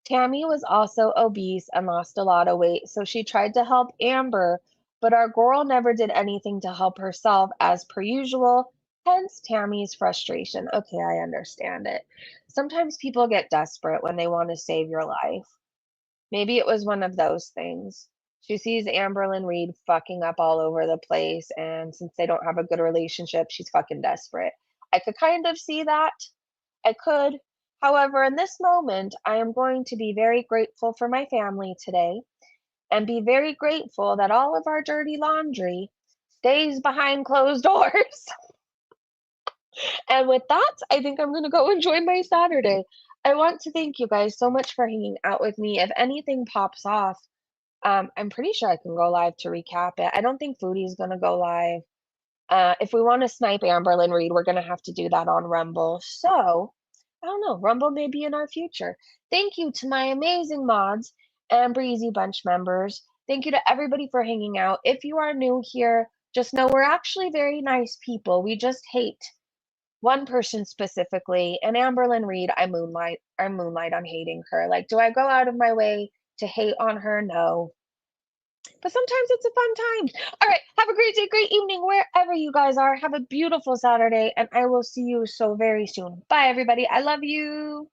Tammy was also obese and lost a lot of weight, so she tried to help Amber but our girl never did anything to help herself as per usual, hence Tammy's frustration. Okay, I understand it. Sometimes people get desperate when they want to save your life. Maybe it was one of those things. She sees Amberlynn Reed fucking up all over the place, and since they don't have a good relationship, she's fucking desperate. I could kind of see that. I could. However, in this moment, I am going to be very grateful for my family today and be very grateful that all of our dirty laundry stays behind closed doors. And with that, I think I'm going to go enjoy my Saturday. I want to thank you guys so much for hanging out with me. If anything pops off, I'm pretty sure I can go live to recap it. I don't think Foodie is going to go live. If we want to snipe Amberlynn Reed, we're going to have to do that on Rumble. So, I don't know. Rumble may be in our future. Thank you to my amazing mods and Breezy Bunch members. Thank you to everybody for hanging out. If you are new here, just know we're actually very nice people. We just hate one person specifically, and Amberlynn Reed, I moonlight on hating her. Like, do I go out of my way to hate on her? No. But sometimes it's a fun time. All right, have a great day, great evening, wherever you guys are. Have a beautiful Saturday, and I will see you so very soon. Bye, everybody. I love you.